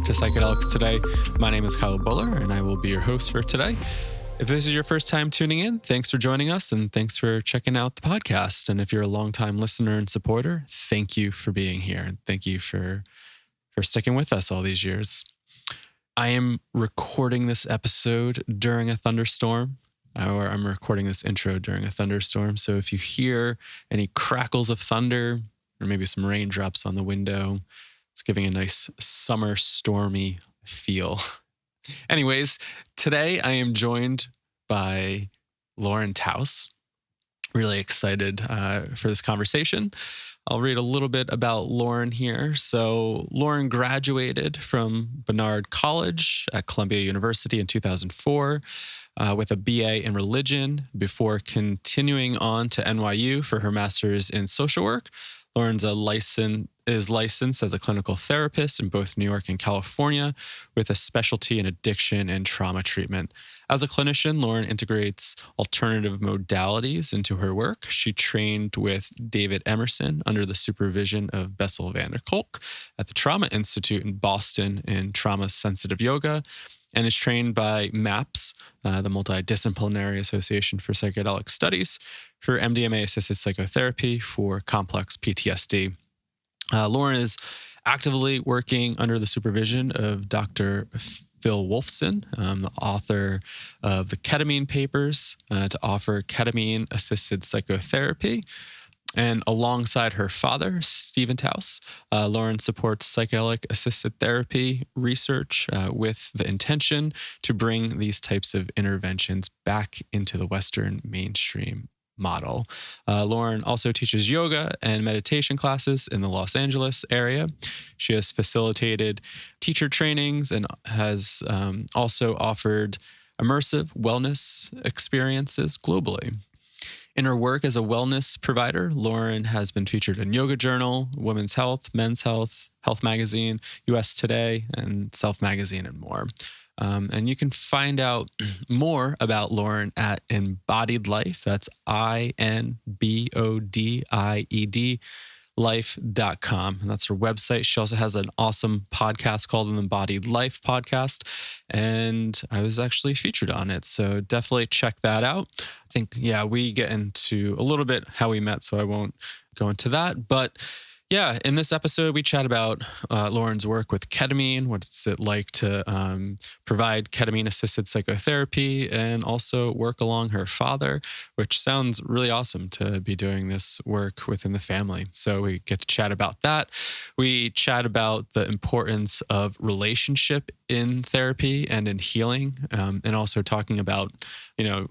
to Psychedelics today. My name is Kyle Buller, and I will be your host for today. If this is your first time tuning in, thanks for joining us, and thanks for checking out the podcast. And if you're a longtime listener and supporter, thank you for being here, and thank you for sticking with us all these years. I am recording this episode during a thunderstorm, or I'm recording this intro during a thunderstorm. So if you hear any crackles of thunder, or maybe some raindrops on the window, it's giving a nice summer stormy feel. Anyways, today I am joined by Lauren Taus. Really excited for this conversation. I'll read a little bit about Lauren here. So Lauren graduated from Barnard College at Columbia University in 2004 with a BA in religion before continuing on to NYU for her master's in social work. Lauren's is licensed as a clinical therapist in both New York and California with a specialty in addiction and trauma treatment. As a clinician, Lauren integrates alternative modalities into her work. She trained with David Emerson under the supervision of Bessel van der Kolk at the Trauma Institute in Boston in trauma-sensitive yoga, and is trained by MAPS, the Multidisciplinary Association for Psychedelic Studies, for MDMA-assisted psychotherapy for complex PTSD. Lauren is actively working under the supervision of Dr. Phil Wolfson, the author of the ketamine papers, to offer ketamine-assisted psychotherapy. And alongside her father, Stephen Taus, Lauren supports psychedelic-assisted therapy research with the intention to bring these types of interventions back into the Western mainstream model. Lauren also teaches yoga and meditation classes in the Los Angeles area. She has facilitated teacher trainings and has also offered immersive wellness experiences globally. In her work as a wellness provider, Lauren has been featured in Yoga Journal, Women's Health, Men's Health, Health Magazine, US Today, and Self Magazine, and more. And you can find out more about Lauren at Inbodied Life. That's INBODIED life.com. And that's her website. She also has an awesome podcast called an Inbodied Life podcast. And I was actually featured on it. So definitely check that out. I think, we get into a little bit how we met, so I won't go into that. But yeah, in this episode, we chat about Lauren's work with ketamine, what's it like to provide ketamine-assisted psychotherapy, and also work along her father, which sounds really awesome to be doing this work within the family. So we get to chat about that. We chat about the importance of relationship in therapy and in healing, and also talking about,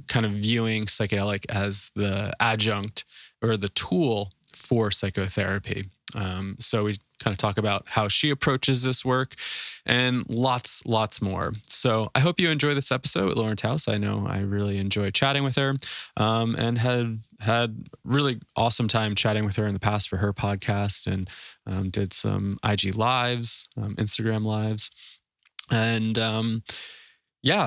kind of viewing psychedelic as the adjunct or the tool for psychotherapy. So we kind of talk about how she approaches this work and lots more. So I hope you enjoy this episode with Lauren Taus. I know I really enjoyed chatting with her, and had really awesome time chatting with her in the past for her podcast, and did some IG lives, Instagram lives, and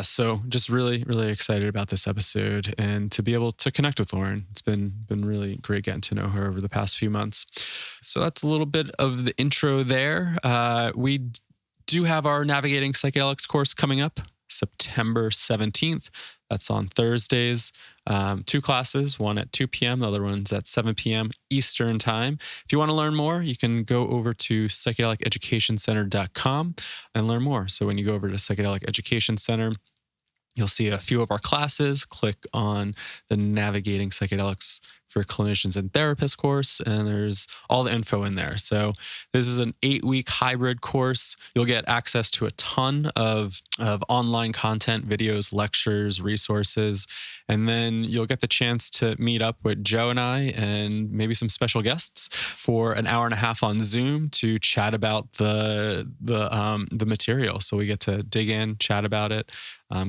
so just really, really excited about this episode and to be able to connect with Lauren. It's been really great getting to know her over the past few months. So that's a little bit of the intro there. We do have our Navigating Psychedelics course coming up September 17th. That's on Thursdays. 2 classes, one at 2 p.m., the other one's at 7 p.m. Eastern time. If you want to learn more, you can go over to psychedeliceducationcenter.com and learn more. So when you go over to Psychedelic Education Center, you'll see a few of our classes. Click on the Navigating Psychedelics for Clinicians and Therapists course, and there's all the info in there. So this is an 8-week hybrid course. You'll get access to a ton of online content, videos, lectures, resources, and then you'll get the chance to meet up with Joe and I and maybe some special guests for an hour and a half on Zoom to chat about the material. So we get to dig in, chat about it,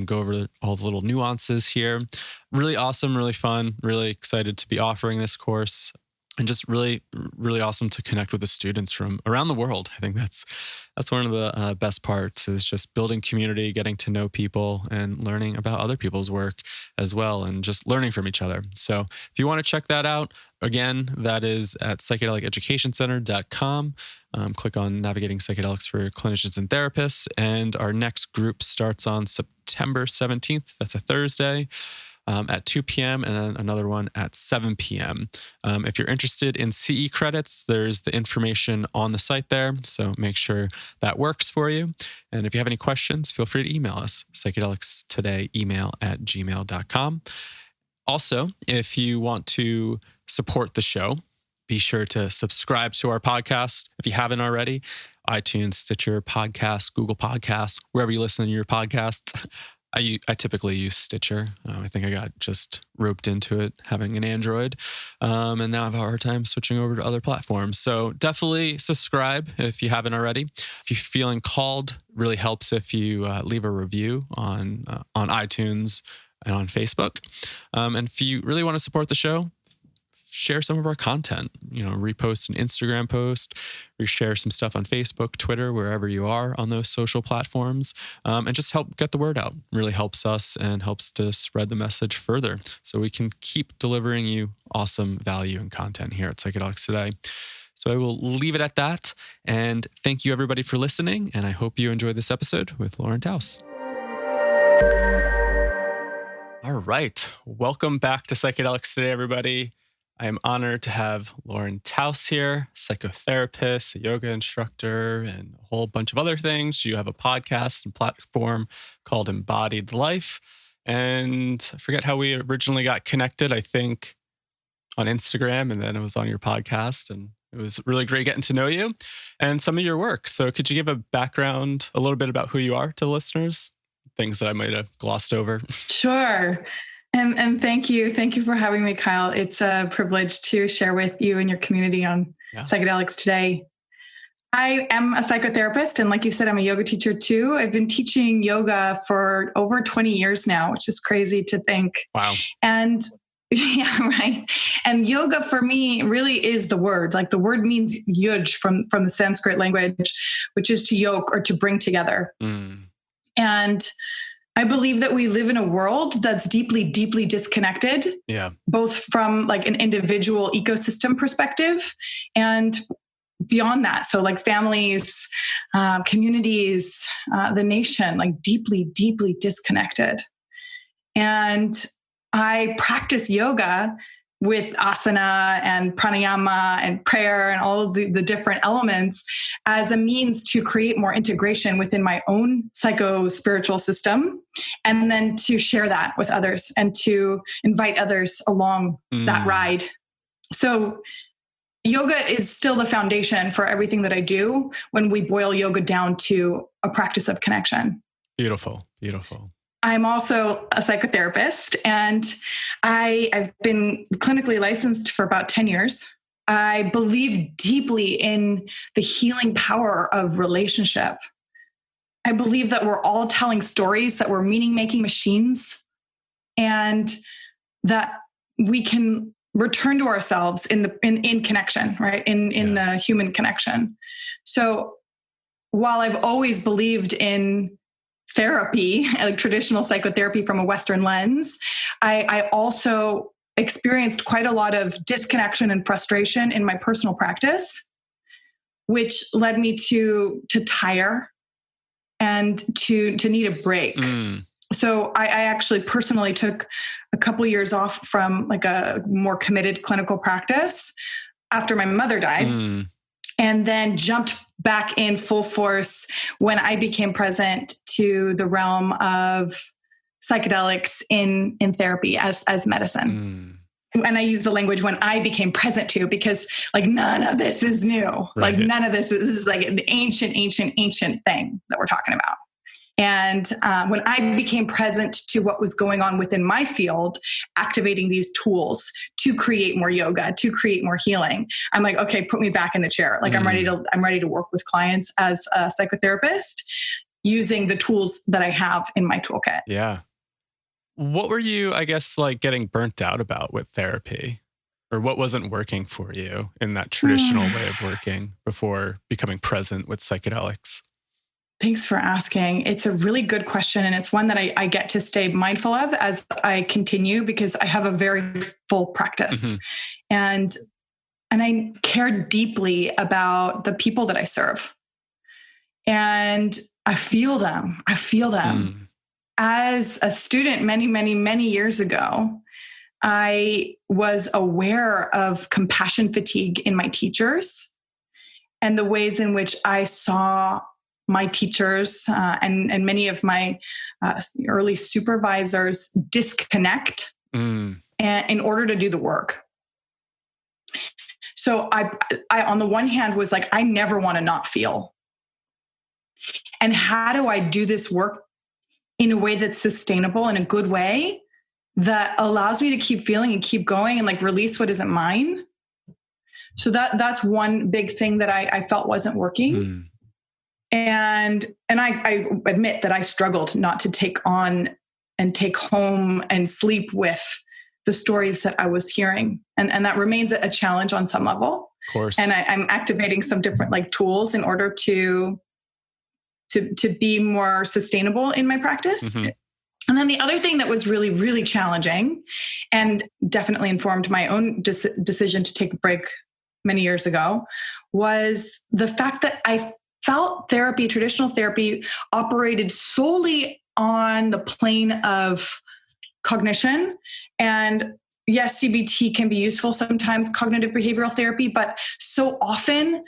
go over all the little nuances here. Really awesome, really fun, really excited to be offering this course. and just really, really awesome to connect with the students from around the world. I think that's one of the best parts, is just building community, getting to know people, and learning about other people's work as well, and just learning from each other. So if you want to check that out, again, that is at psychedeliceducationcenter.com. Click on Navigating Psychedelics for Clinicians and Therapists. And our next group starts on September 17th. That's a Thursday. At 2 p.m. and then another one at 7 p.m. If you're interested in CE credits, there's the information on the site there. So make sure that works for you. And if you have any questions, feel free to email us, psychedelicstodayemail@gmail.com. Also, if you want to support the show, be sure to subscribe to our podcast if you haven't already. iTunes, Stitcher, Podcast, Google Podcasts, wherever you listen to your podcasts. I typically use Stitcher. I think I got just roped into it having an Android. And now I have a hard time switching over to other platforms. So definitely subscribe if you haven't already. If you're feeling called, really helps if you leave a review on iTunes and on Facebook. And if you really want to support the show, share some of our content, repost an Instagram post, reshare some stuff on Facebook, Twitter, wherever you are on those social platforms, and just help get the word out. It really helps us and helps to spread the message further so we can keep delivering you awesome value and content here at Psychedelics Today. So I will leave it at that. And thank you everybody for listening. And I hope you enjoyed this episode with Lauren Taus. All right. Welcome back to Psychedelics Today, everybody. I am honored to have Lauren Taus here, psychotherapist, a yoga instructor, and a whole bunch of other things. You have a podcast and platform called Inbodied Life. And I forget how we originally got connected, I think on Instagram, and then it was on your podcast. And it was really great getting to know you and some of your work. So could you give a background, a little bit about who you are to the listeners? Things that I might have glossed over. Sure. And thank you. Thank you for having me, Kyle. It's a privilege to share with you and your community on Psychedelics Today. I am a psychotherapist. And like you said, I'm a yoga teacher too. I've been teaching yoga for over 20 years now, which is crazy to think. Wow. And yeah, right. And yoga for me really is the word. Like the word means yuj from the Sanskrit language, which is to yoke or to bring together. And I believe that we live in a world that's deeply, deeply disconnected, both from like an individual ecosystem perspective and beyond that. So like families, communities, the nation, like deeply, deeply disconnected. And I practice yoga with asana and pranayama and prayer and all of the different elements as a means to create more integration within my own psycho-spiritual system, and then to share that with others and to invite others along that ride. So yoga is still the foundation for everything that I do when we boil yoga down to a practice of connection. Beautiful, beautiful. I'm also a psychotherapist, and I've been clinically licensed for about 10 years. I believe deeply in the healing power of relationship. I believe that we're all telling stories, that we're meaning-making machines, and that we can return to ourselves in connection, right? In the human connection. So while I've always believed in therapy, like traditional psychotherapy from a Western lens, I also experienced quite a lot of disconnection and frustration in my personal practice, which led me to tire and to need a break. So I actually personally took a couple years off from like a more committed clinical practice after my mother died. And then jumped back in full force when I became present to the realm of psychedelics in therapy as medicine. And I use the language when I became present to, because like none of this is new. Right. Like none of this is like an ancient thing that we're talking about. And when I became present to what was going on within my field, activating these tools to create more yoga, to create more healing, I'm like, okay, put me back in the chair. Like I'm ready to work with clients as a psychotherapist using the tools that I have in my toolkit. Yeah. What were you, I guess, like getting burnt out about with therapy? Or what wasn't working for you in that traditional way of working before becoming present with psychedelics? Thanks for asking. It's a really good question. And it's one that I get to stay mindful of as I continue, because I have a very full practice. And I care deeply about the people that I serve. And I feel them. As a student many, many, many years ago, I was aware of compassion fatigue in my teachers and the ways in which I saw my teachers and many of my early supervisors disconnect in order to do the work. So I, on the one hand, was like, I never want to not feel. And how do I do this work in a way that's sustainable, in a good way that allows me to keep feeling and keep going and like release what isn't mine? So that's one big thing that I felt wasn't working. And I admit that I struggled not to take on and take home and sleep with the stories that I was hearing. And that remains a challenge on some level. Of course. And I'm activating some different like tools in order to be more sustainable in my practice. And then the other thing that was really, really challenging and definitely informed my own decision to take a break many years ago was the fact that I felt therapy, traditional therapy, operated solely on the plane of cognition. And yes, CBT can be useful sometimes, cognitive behavioral therapy, but so often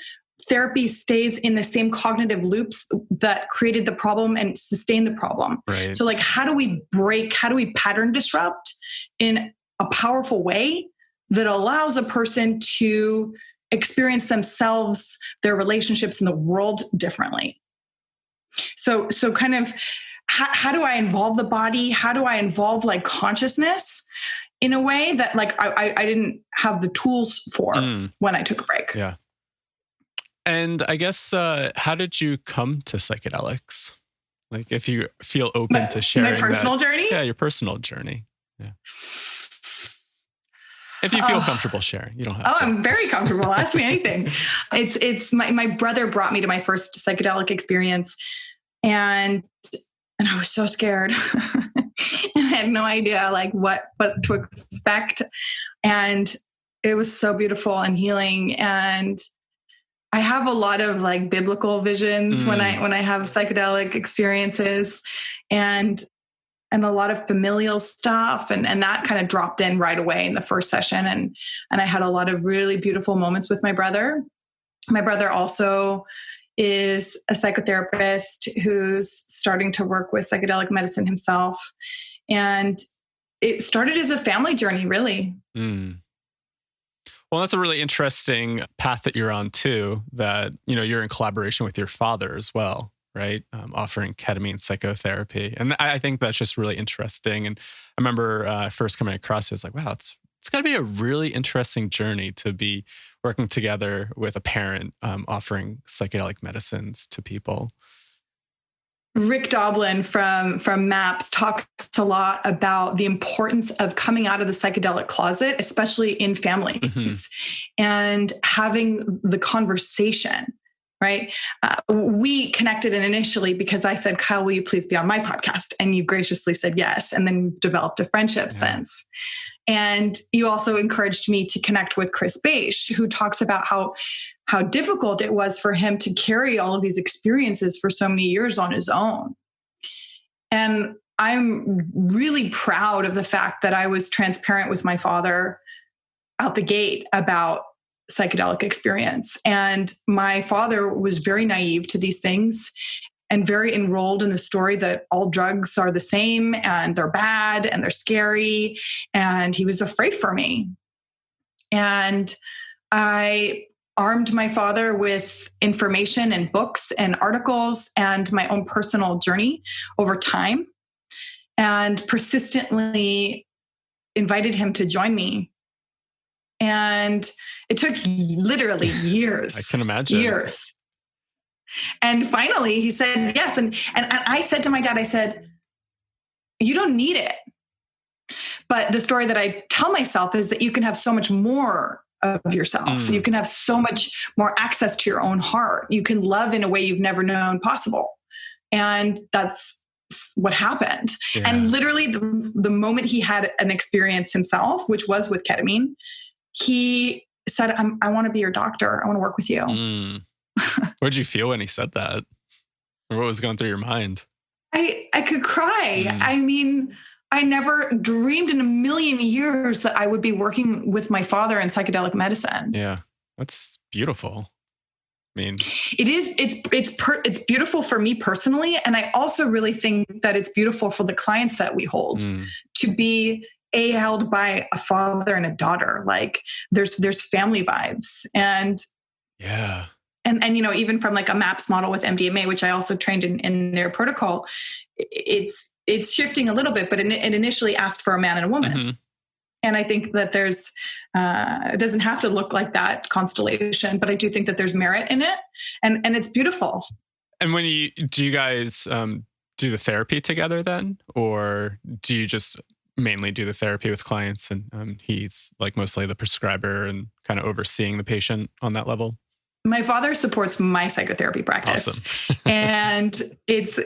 therapy stays in the same cognitive loops that created the problem and sustained the problem. Right. So like, how do we pattern disrupt in a powerful way that allows a person to experience themselves, their relationships in the world differently? So kind of how do I involve the body? How do I involve like consciousness in a way that like I didn't have the tools for when I took a break? Yeah. And I guess, how did you come to psychedelics? Like, if you feel open to sharing my personal journey? Yeah, your personal journey. Yeah. If you feel comfortable sharing, you don't have to. I'm very comfortable. Ask me anything. It's my brother brought me to my first psychedelic experience, and I was so scared. And I had no idea like what to expect. And it was so beautiful and healing. And I have a lot of like biblical visions when I have psychedelic experiences, and a lot of familial stuff. And that kind of dropped in right away in the first session. And I had a lot of really beautiful moments with my brother. My brother also is a psychotherapist who's starting to work with psychedelic medicine himself. And it started as a family journey, really. Well, that's a really interesting path that you're on too, that, you're in collaboration with your father as well, right? Offering ketamine psychotherapy. And I think that's just really interesting. And I remember first coming across it, I was like, wow, it's got to be a really interesting journey to be working together with a parent offering psychedelic medicines to people. Rick Doblin from MAPS talks a lot about the importance of coming out of the psychedelic closet, especially in families, and having the conversation, right? We connected initially because I said, Kyle, will you please be on my podcast? And you graciously said yes. And then we've developed a friendship since. And you also encouraged me to connect with Chris Beisch, who talks about how difficult it was for him to carry all of these experiences for so many years on his own. And I'm really proud of the fact that I was transparent with my father out the gate about psychedelic experience. And my father was very naive to these things and very enrolled in the story that all drugs are the same and they're bad and they're scary. And he was afraid for me. And I armed my father with information and books and articles and my own personal journey over time, and persistently invited him to join me. And it took literally years. I can imagine. Years. And finally he said yes. And I said to my dad, I said, you don't need it. But the story that I tell myself is that you can have so much more of yourself. You can have so much more access to your own heart. You can love in a way you've never known possible. And that's what happened. Yeah. And literally the moment he had an experience himself, which was with ketamine, he said, I want to be your doctor. I want to work with you. What did you feel when he said that? Or what was going through your mind? I could cry. I mean, I never dreamed in a million years that I would be working with my father in psychedelic medicine. Yeah, that's beautiful. I mean, it's beautiful for me personally. And I also really think that it's beautiful for the clients that we hold to be held by a father and a daughter. Like there's family vibes and yeah. And even from like a MAPS model with MDMA, which I also trained in their protocol, it's shifting a little bit, but it initially asked for a man and a woman. And I think that it doesn't have to look like that constellation, but I do think that there's merit in it, and it's beautiful. And do you guys do the therapy together then, or do you just mainly do the therapy with clients and he's like mostly the prescriber and kind of overseeing the patient on that level? My father supports my psychotherapy practice. Awesome. And it's,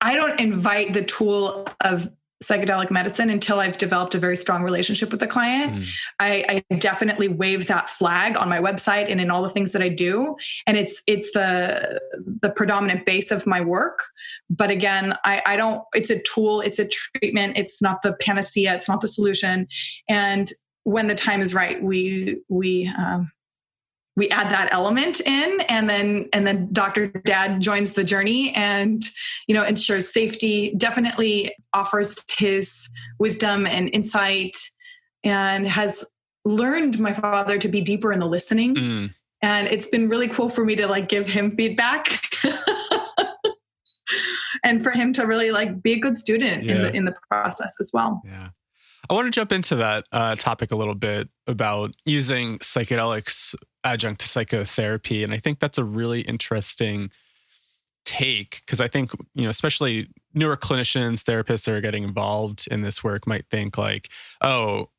I don't invite the tool of psychedelic medicine until I've developed a very strong relationship with the client. I definitely wave that flag on my website and in all the things that I do. And it's the predominant base of my work. But again, I don't, it's a tool, it's a treatment. It's not the panacea. It's not the solution. And when the time is right, we add that element in, and then Dr. Dad joins the journey and, ensures safety, definitely offers his wisdom and insight, and has learned my father to be deeper in the listening. And it's been really cool for me to like give him feedback and for him to really like be a good student in the process as well. Yeah. I want to jump into that topic a little bit about using psychedelics adjunct to psychotherapy. And I think that's a really interesting take, because I think, especially newer clinicians, therapists that are getting involved in this work might think like, oh,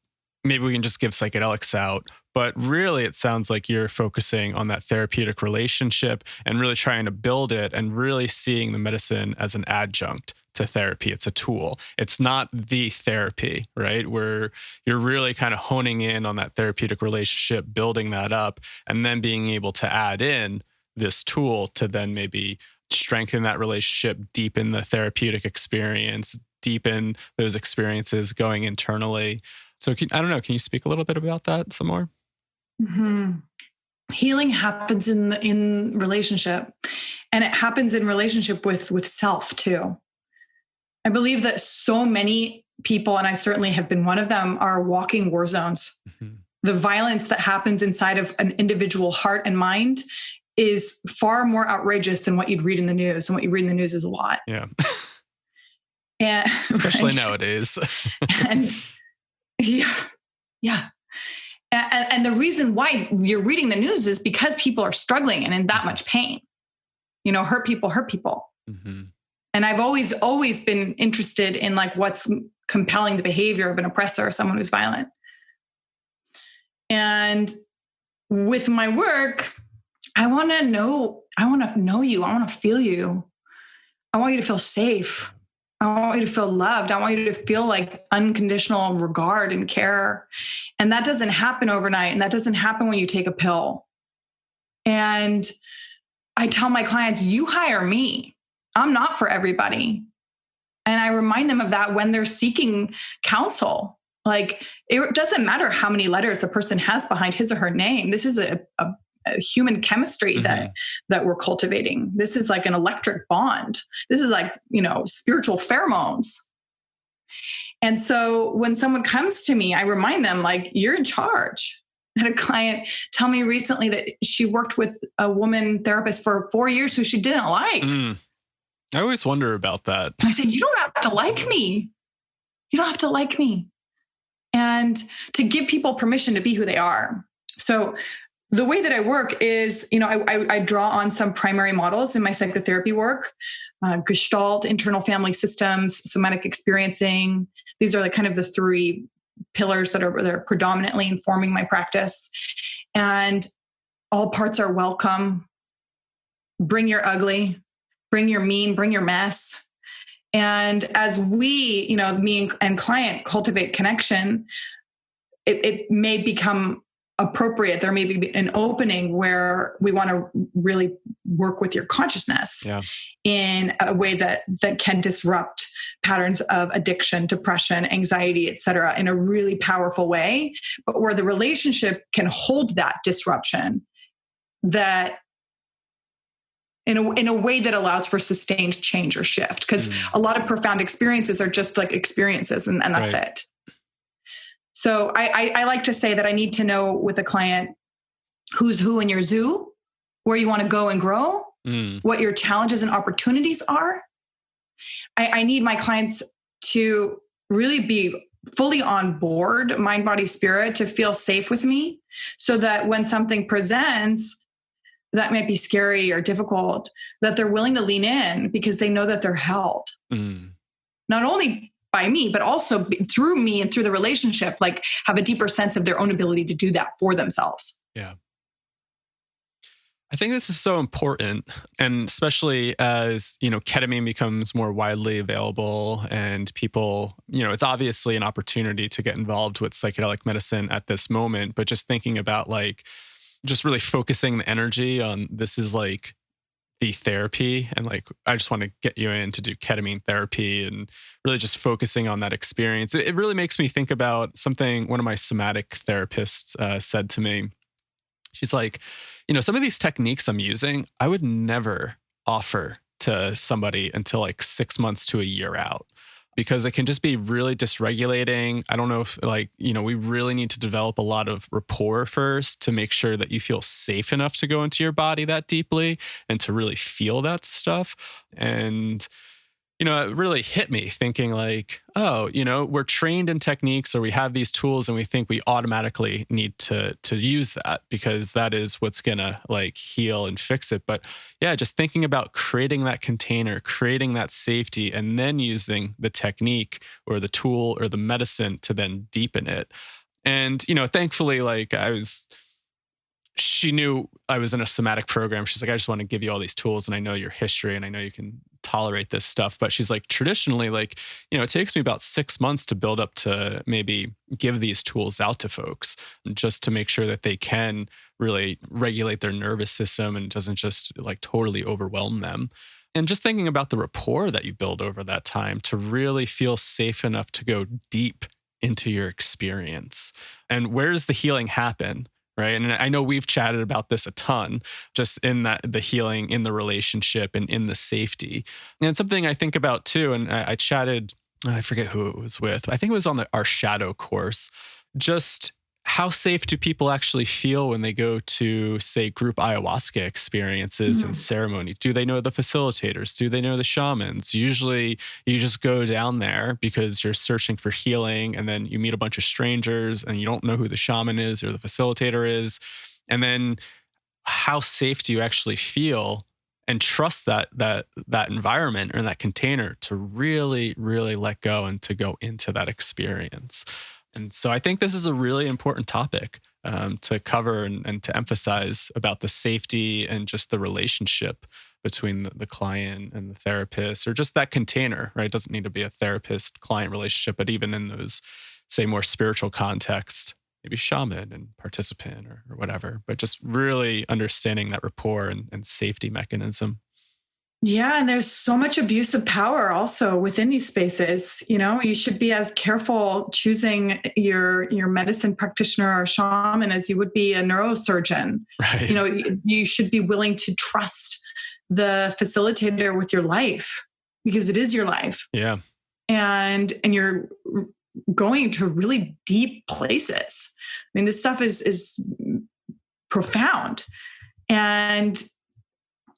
maybe we can just give psychedelics out. But really, it sounds like you're focusing on that therapeutic relationship and really trying to build it and really seeing the medicine as an adjunct to therapy. It's a tool. It's not the therapy, right? Where you're really kind of honing in on that therapeutic relationship, building that up, and then being able to add in this tool to then maybe strengthen that relationship, deepen the therapeutic experience, deepen those experiences going internally. So I don't know, can you speak a little bit about that some more? Healing happens in relationship, and it happens in relationship with self too. I believe that so many people, and I certainly have been one of them, are walking war zones. The violence that happens inside of an individual heart and mind is far more outrageous than what you'd read in the news. And what you read in the news is a lot. Yeah. And especially nowadays. And yeah. And the reason why you're reading the news is because people are struggling and in that much pain. Hurt people hurt people. And I've always been interested in like what's compelling the behavior of an oppressor or someone who's violent. And with my work, I want to know you. I want to feel you. I want you to feel safe. I want you to feel loved. I want you to feel like unconditional regard and care. And that doesn't happen overnight. And that doesn't happen when you take a pill. And I tell my clients, you hire me. I'm not for everybody. And I remind them of that when they're seeking counsel. Like, it doesn't matter how many letters the person has behind his or her name. This is a human chemistry that we're cultivating. This is like an electric bond. This is like, spiritual pheromones. And so when someone comes to me, I remind them like, you're in charge. I had a client tell me recently that she worked with a woman therapist for 4 years who she didn't like. I always wonder about that. I said, you don't have to like me. You don't have to like me. And to give people permission to be who they are. So the way that I work is, I draw on some primary models in my psychotherapy work, Gestalt, internal family systems, somatic experiencing, These are like kind of the three pillars that are predominantly informing my practice. And all parts are welcome. Bring your ugly, bring your mean, bring your mess. And as we, me and client cultivate connection, it may become appropriate. There may be an opening where we want to really work with your consciousness in a way that can disrupt patterns of addiction, depression, anxiety, et cetera, in a really powerful way, but where the relationship can hold that disruption that in a way that allows for sustained change or shift. Because a lot of profound experiences are just like experiences and that's it. So I like to say that I need to know with a client who's who in your zoo, where you want to go and grow, what your challenges and opportunities are. I need my clients to really be fully on board, mind, body, spirit, to feel safe with me so that when something presents that might be scary or difficult, that they're willing to lean in because they know that they're held. Not only by me, but also through me and through the relationship, like have a deeper sense of their own ability to do that for themselves. Yeah. I think this is so important. And especially as, ketamine becomes more widely available and people, it's obviously an opportunity to get involved with psychedelic medicine at this moment, but just thinking about just really focusing the energy on this is like the therapy. And I just want to get you in to do ketamine therapy and really just focusing on that experience. It really makes me think about something one of my somatic therapists said to me. She's like, some of these techniques I'm using, I would never offer to somebody until 6 months to a year out, because it can just be really dysregulating. I don't know if we really need to develop a lot of rapport first to make sure that you feel safe enough to go into your body that deeply and to really feel that stuff. And, it really hit me thinking we're trained in techniques or we have these tools and we think we automatically need to use that because that is what's going to heal and fix it. But yeah, just thinking about creating that container, creating that safety, and then using the technique or the tool or the medicine to then deepen it. And, thankfully, she knew I was in a somatic program. She's like, I just want to give you all these tools and I know your history and I know you can tolerate this stuff. But she's like, traditionally, it takes me about 6 months to build up to maybe give these tools out to folks just to make sure that they can really regulate their nervous system and doesn't just totally overwhelm them. And just thinking about the rapport that you build over that time to really feel safe enough to go deep into your experience. And where does the healing happen? Right. And I know we've chatted about this a ton, just in the healing, in the relationship and in the safety. And it's something I think about too. And I chatted, I forget who it was with. I think it was on our shadow course. Just how safe do people actually feel when they go to, say, group ayahuasca experiences and ceremony? Do they know the facilitators? Do they know the shamans? Usually you just go down there because you're searching for healing and then you meet a bunch of strangers and you don't know who the shaman is or the facilitator is. And then how safe do you actually feel and trust that environment or that container to really, really let go and to go into that experience? And so I think this is a really important topic to cover and to emphasize about the safety and just the relationship between the client and the therapist, or just that container, right? It doesn't need to be a therapist-client relationship, but even in those, say, more spiritual context, maybe shaman and participant or whatever, but just really understanding that rapport and safety mechanism. Yeah. And there's so much abuse of power also within these spaces. You should be as careful choosing your medicine practitioner or shaman as you would be a neurosurgeon. Right. You should be willing to trust the facilitator with your life because it is your life. Yeah. And you're going to really deep places. I mean, this stuff is profound. And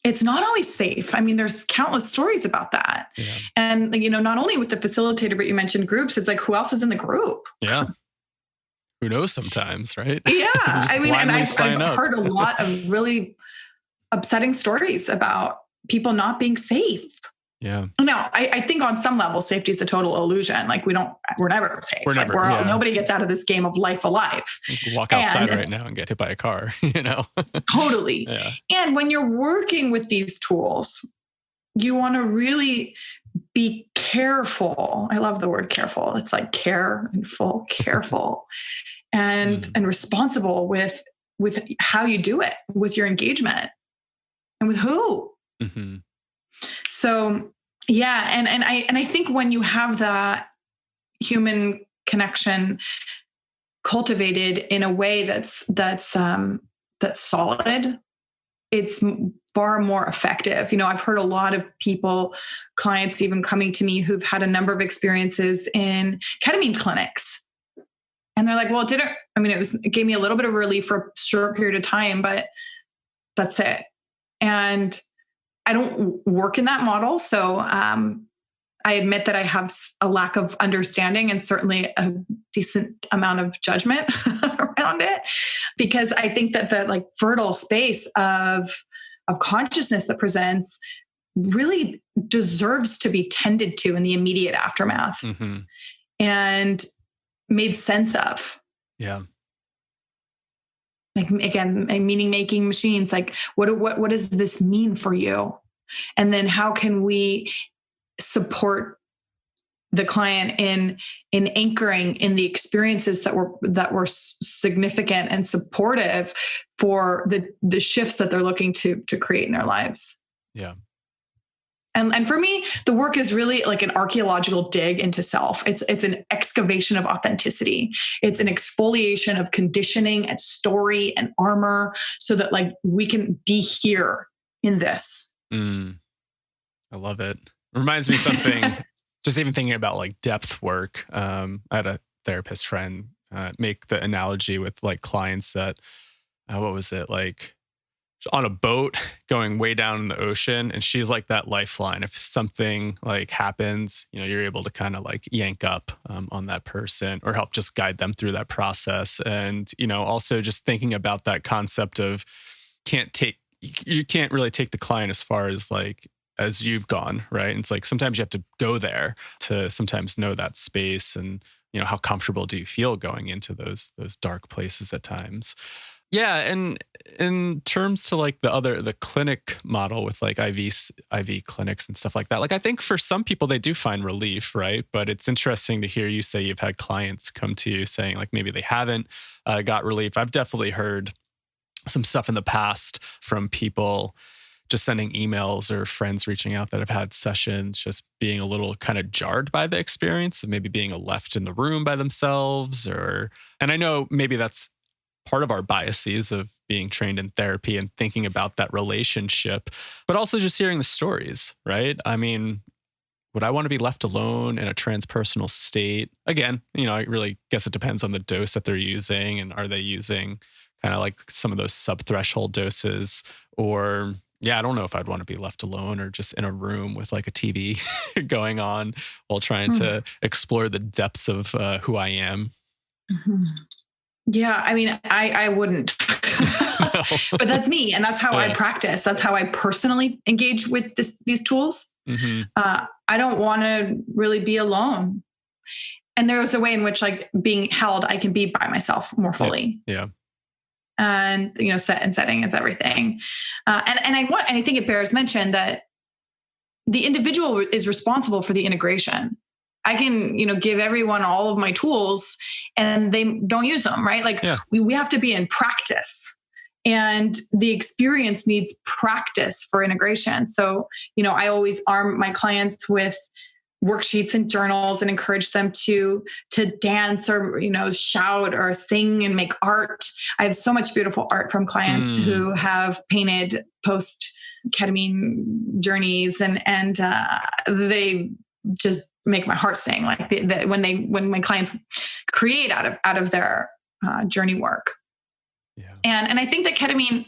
it's not always safe. I mean, there's countless stories about that. Yeah. And, not only with the facilitator, but you mentioned groups, it's who else is in the group? Yeah. Who knows sometimes, right? Yeah. I mean, and I've up. heard a lot of really upsetting stories about people not being safe. Yeah. Now, I think on some level, safety is a total illusion. We don't we're never safe. We're never, nobody gets out of this game of life alive. You can walk outside right now and get hit by a car, Totally. Yeah. And when you're working with these tools, you want to really be careful. I love the word careful. It's like care and full, careful and responsible with how you do it, with your engagement and with who. Mm-hmm. So yeah. And I think when you have that human connection cultivated in a way that's solid, it's far more effective. I've heard a lot of clients even coming to me who've had a number of experiences in ketamine clinics. And they're like, well, it gave me a little bit of relief for a short period of time, but that's it. And I don't work in that model. So I admit that I have a lack of understanding and certainly a decent amount of judgment around it, because I think that the fertile space of consciousness that presents really deserves to be tended to in the immediate aftermath and made sense of. Yeah. Again, meaning-making machines. What does this mean for you? And then how can we support the client in anchoring in the experiences that were significant and supportive for the shifts that they're looking to create in their lives. Yeah. And for me, the work is really like an archaeological dig into self. It's an excavation of authenticity. It's an exfoliation of conditioning and story and armor so that we can be here in this. I love it. Reminds me of something, just even thinking about depth work. I had a therapist friend make the analogy with clients that, what was it? On a boat going way down in the ocean, and she's like that lifeline. If something happens, you're able to kind of yank up on that person or help just guide them through that process. And, also just thinking about that concept of you can't really take the client as far as you've gone, right? And it's sometimes you have to go there to sometimes know that space and, how comfortable do you feel going into those dark places at times. Yeah. And in terms to the clinic model with IV clinics and stuff like that, I think for some people they do find relief, right? But it's interesting to hear you say you've had clients come to you saying maybe they haven't got relief. I've definitely heard some stuff in the past from people just sending emails or friends reaching out that have had sessions, just being a little kind of jarred by the experience of maybe being left in the room by themselves and I know maybe that's part of our biases of being trained in therapy and thinking about that relationship, but also just hearing the stories, right? I mean, would I want to be left alone in a transpersonal state? Again, I really guess it depends on the dose that they're using, and are they using kind of some of those sub-threshold doses, or I don't know if I'd want to be left alone or just in a room with a TV going on while trying to explore the depths of who I am. Mm-hmm. Yeah, I mean, I wouldn't, No. But that's me. And that's how I practice. That's how I personally engage with these tools. Mm-hmm. I don't want to really be alone. And there's a way in which being held, I can be by myself more fully. Yeah. And, setting is everything. And I think it bears mention that the individual is responsible for the integration. I can, give everyone all of my tools and they don't use them, right? We have to be in practice, and the experience needs practice for integration. So, I always arm my clients with worksheets and journals and encourage them to dance or, shout or sing and make art. I have so much beautiful art from clients who have painted post ketamine journeys, and they just make my heart sing when my clients create out of their journey work. Yeah. And I think that ketamine,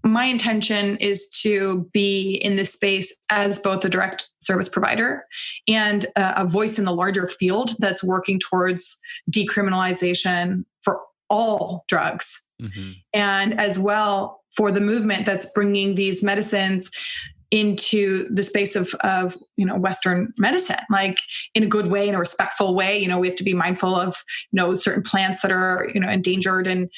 my intention is to be in this space as both a direct service provider and a voice in the larger field that's working towards decriminalization for all drugs. Mm-hmm. And as well for the movement that's bringing these medicines into the space of Western medicine, like in a good way, in a respectful way. We have to be mindful of certain plants that are endangered and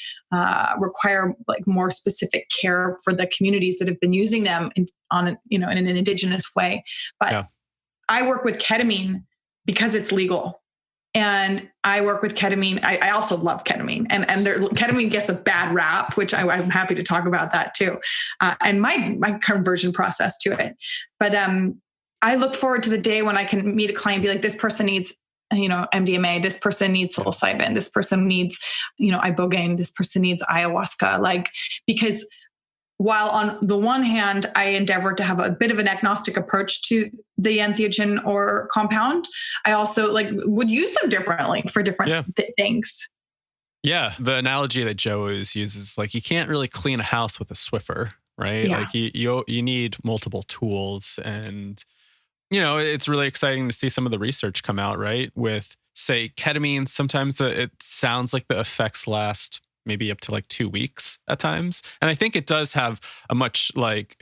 require like more specific care for the communities that have been using them in an indigenous way. But Yeah. I work with ketamine because it's legal. And I work with ketamine. I also love ketamine, and ketamine gets a bad rap, which I'm happy to talk about that too, and my conversion process to it. But I look forward to the day when I can meet a client and be like, this person needs MDMA, this person needs psilocybin, this person needs ibogaine, this person needs ayahuasca, like, because while on the one hand, I endeavor to have a bit of an agnostic approach to the entheogen or compound, I also would use them differently for different things. Yeah. The analogy that Joe always uses, like, you can't really clean a house with a Swiffer, right? Yeah. Like you need multiple tools, and, it's really exciting to see some of the research come out, right? With, say, ketamine, sometimes it sounds like the effects last maybe up to like 2 weeks at times. And I think it does have a much, like,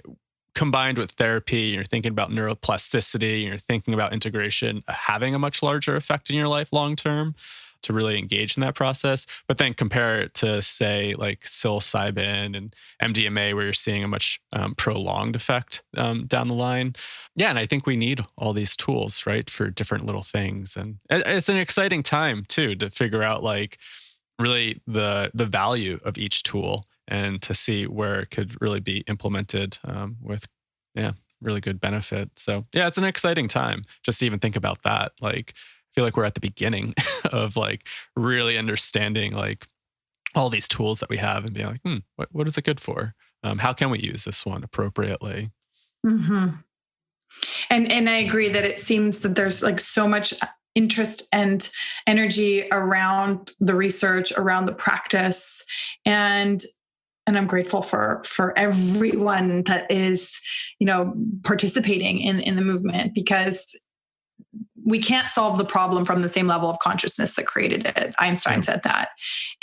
combined with therapy, you're thinking about neuroplasticity, you're thinking about integration, having a much larger effect in your life long term to really engage in that process. But then compare it to, say, like psilocybin and MDMA, where you're seeing a much prolonged effect down the line. Yeah, and I think we need all these tools, right, for different little things. And it's an exciting time too to figure out, like, really the value of each tool, and to see where it could really be implemented with really good benefit. So yeah, it's an exciting time just to even think about that. Like, I feel like we're at the beginning of like really understanding like all these tools that we have and being like, what is it good for? How can we use this one appropriately? Mm-hmm. And I agree that it seems that there's like so much interest and energy around the research, around the practice. And I'm grateful for everyone that is, participating in the movement, because we can't solve the problem from the same level of consciousness that created it. Einstein said that.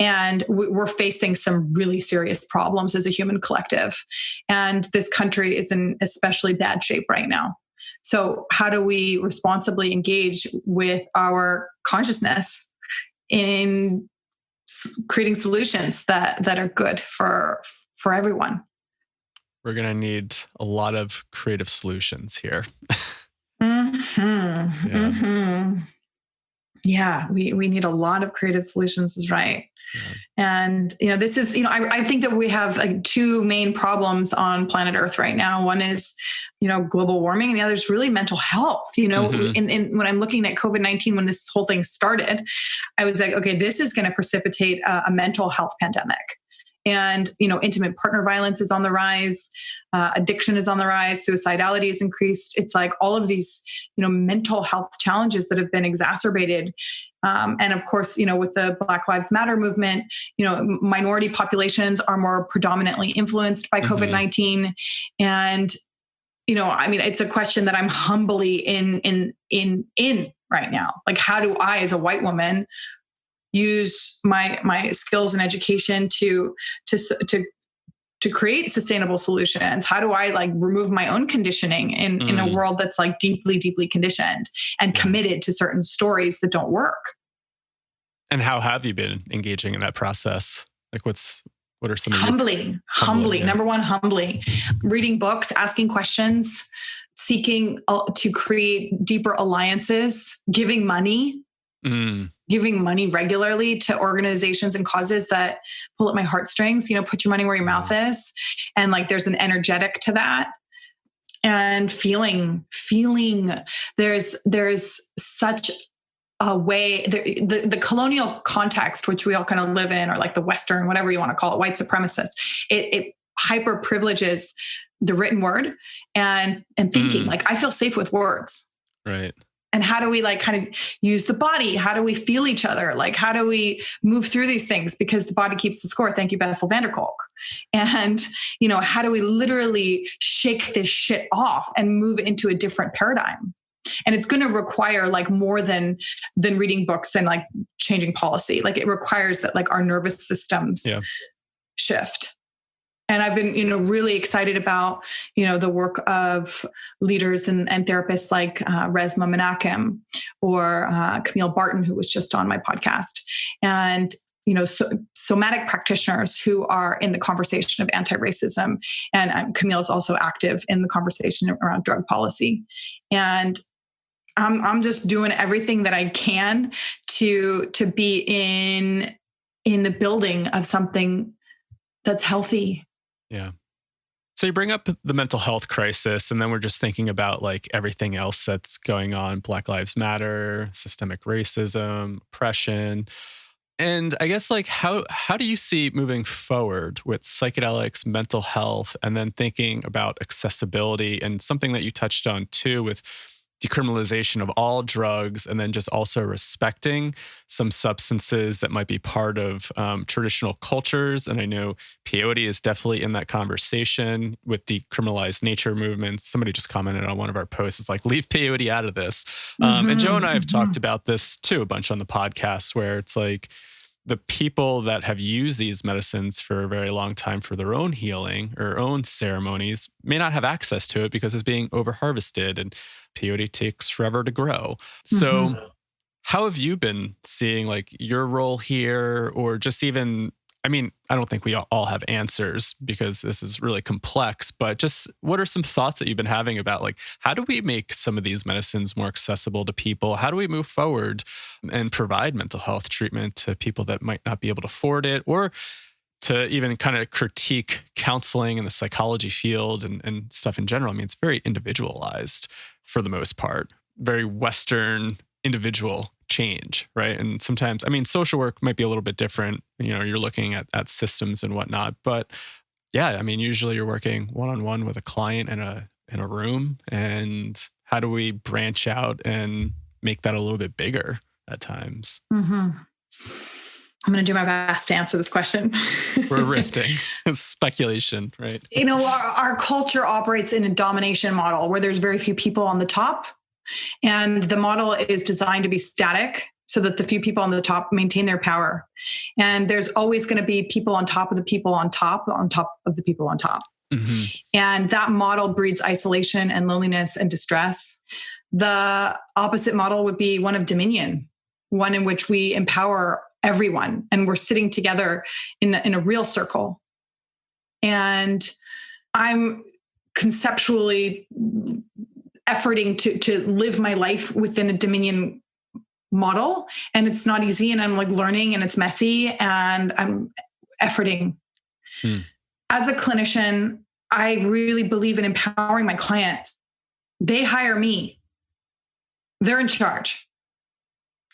And we're facing some really serious problems as a human collective. And this country is in especially bad shape right now. So how do we responsibly engage with our consciousness in creating solutions that are good for everyone? We're going to need a lot of creative solutions here. Mm-hmm. Yeah. Mm-hmm. Yeah, we need a lot of creative solutions, is right. Yeah. And, this is, I think that we have like two main problems on planet Earth right now. One is, global warming, and the other is really mental health. In when I'm looking at COVID-19, when this whole thing started, I was like, okay, this is going to precipitate a mental health pandemic. And, intimate partner violence is on the rise. Addiction is on the rise. Suicidality is increased. It's like all of these, mental health challenges that have been exacerbated. And of course, with the Black Lives Matter movement, minority populations are more predominantly influenced by COVID-19. And, it's a question that I'm humbly in right now. Like, how do I, as a white woman, use my skills and education to create sustainable solutions? How do I remove my own conditioning in a world that's deeply, deeply conditioned and committed to certain stories that don't work? And how have you been engaging in that process? Like, what are some of humbly, yeah. Number one, humbly reading books, asking questions, seeking to create deeper alliances, giving money regularly to organizations and causes that pull at my heartstrings. Put your money where your mouth is. And there's an energetic to that. And feeling there's such a way, the colonial context, which we all kind of live in, or the Western, whatever you want to call it, white supremacist, it hyper privileges the written word and thinking. I feel safe with words. Right. And how do we kind of use the body? How do we feel each other? How do we move through these things? Because the body keeps the score. Thank you, Bessel van der Kolk. And, how do we literally shake this shit off and move into a different paradigm? And it's going to require more than reading books and changing policy. It requires that our nervous systems shift. And I've been, really excited about, the work of leaders and therapists like Resmaa Menakem or Camille Barton, who was just on my podcast. And, somatic practitioners who are in the conversation of anti-racism. And Camille is also active in the conversation around drug policy. And I'm just doing everything that I can to be in the building of something that's healthy. Yeah. So you bring up the mental health crisis, and then we're just thinking about like everything else that's going on: Black Lives Matter, systemic racism, oppression. And I guess like how do you see moving forward with psychedelics, mental health, and then thinking about accessibility and something that you touched on too with decriminalization of all drugs, and then just also respecting some substances that might be part of traditional cultures. And I know peyote is definitely in that conversation with decriminalized nature movements. Somebody just commented on one of our posts. It's like, leave peyote out of this. And Joe and I have talked about this too a bunch on the podcast, where it's like the people that have used these medicines for a very long time for their own healing or own ceremonies may not have access to it because it's being over-harvested, and peyote takes forever to grow. So how have you been seeing like your role here, or just even, I mean, I don't think we all have answers because this is really complex, but just what are some thoughts that you've been having about like, how do we make some of these medicines more accessible to people? How do we move forward and provide mental health treatment to people that might not be able to afford it, or to even kind of critique counseling and the psychology field and stuff in general? I mean, it's very individualized for the most part, very Western individual change, right? And sometimes, I mean, social work might be a little bit different. You're looking at systems and whatnot, but yeah, I mean, usually you're working one-on-one with a client in a room. And how do we branch out and make that a little bit bigger at times? I'm going to do my best to answer this question. We're riffing. It's speculation, right? Our culture operates in a domination model where there's very few people on the top. And the model is designed to be static so that the few people on the top maintain their power. And there's always going to be people on top of the people on top of the people on top. And that model breeds isolation and loneliness and distress. The opposite model would be one of dominion, one in which we empower everyone and we're sitting together in a real circle. And I'm conceptually efforting to live my life within a dominion model, and it's not easy, and I'm like learning, and it's messy, and I'm efforting. As a clinician, I really believe in empowering my clients. They hire me. They're in charge.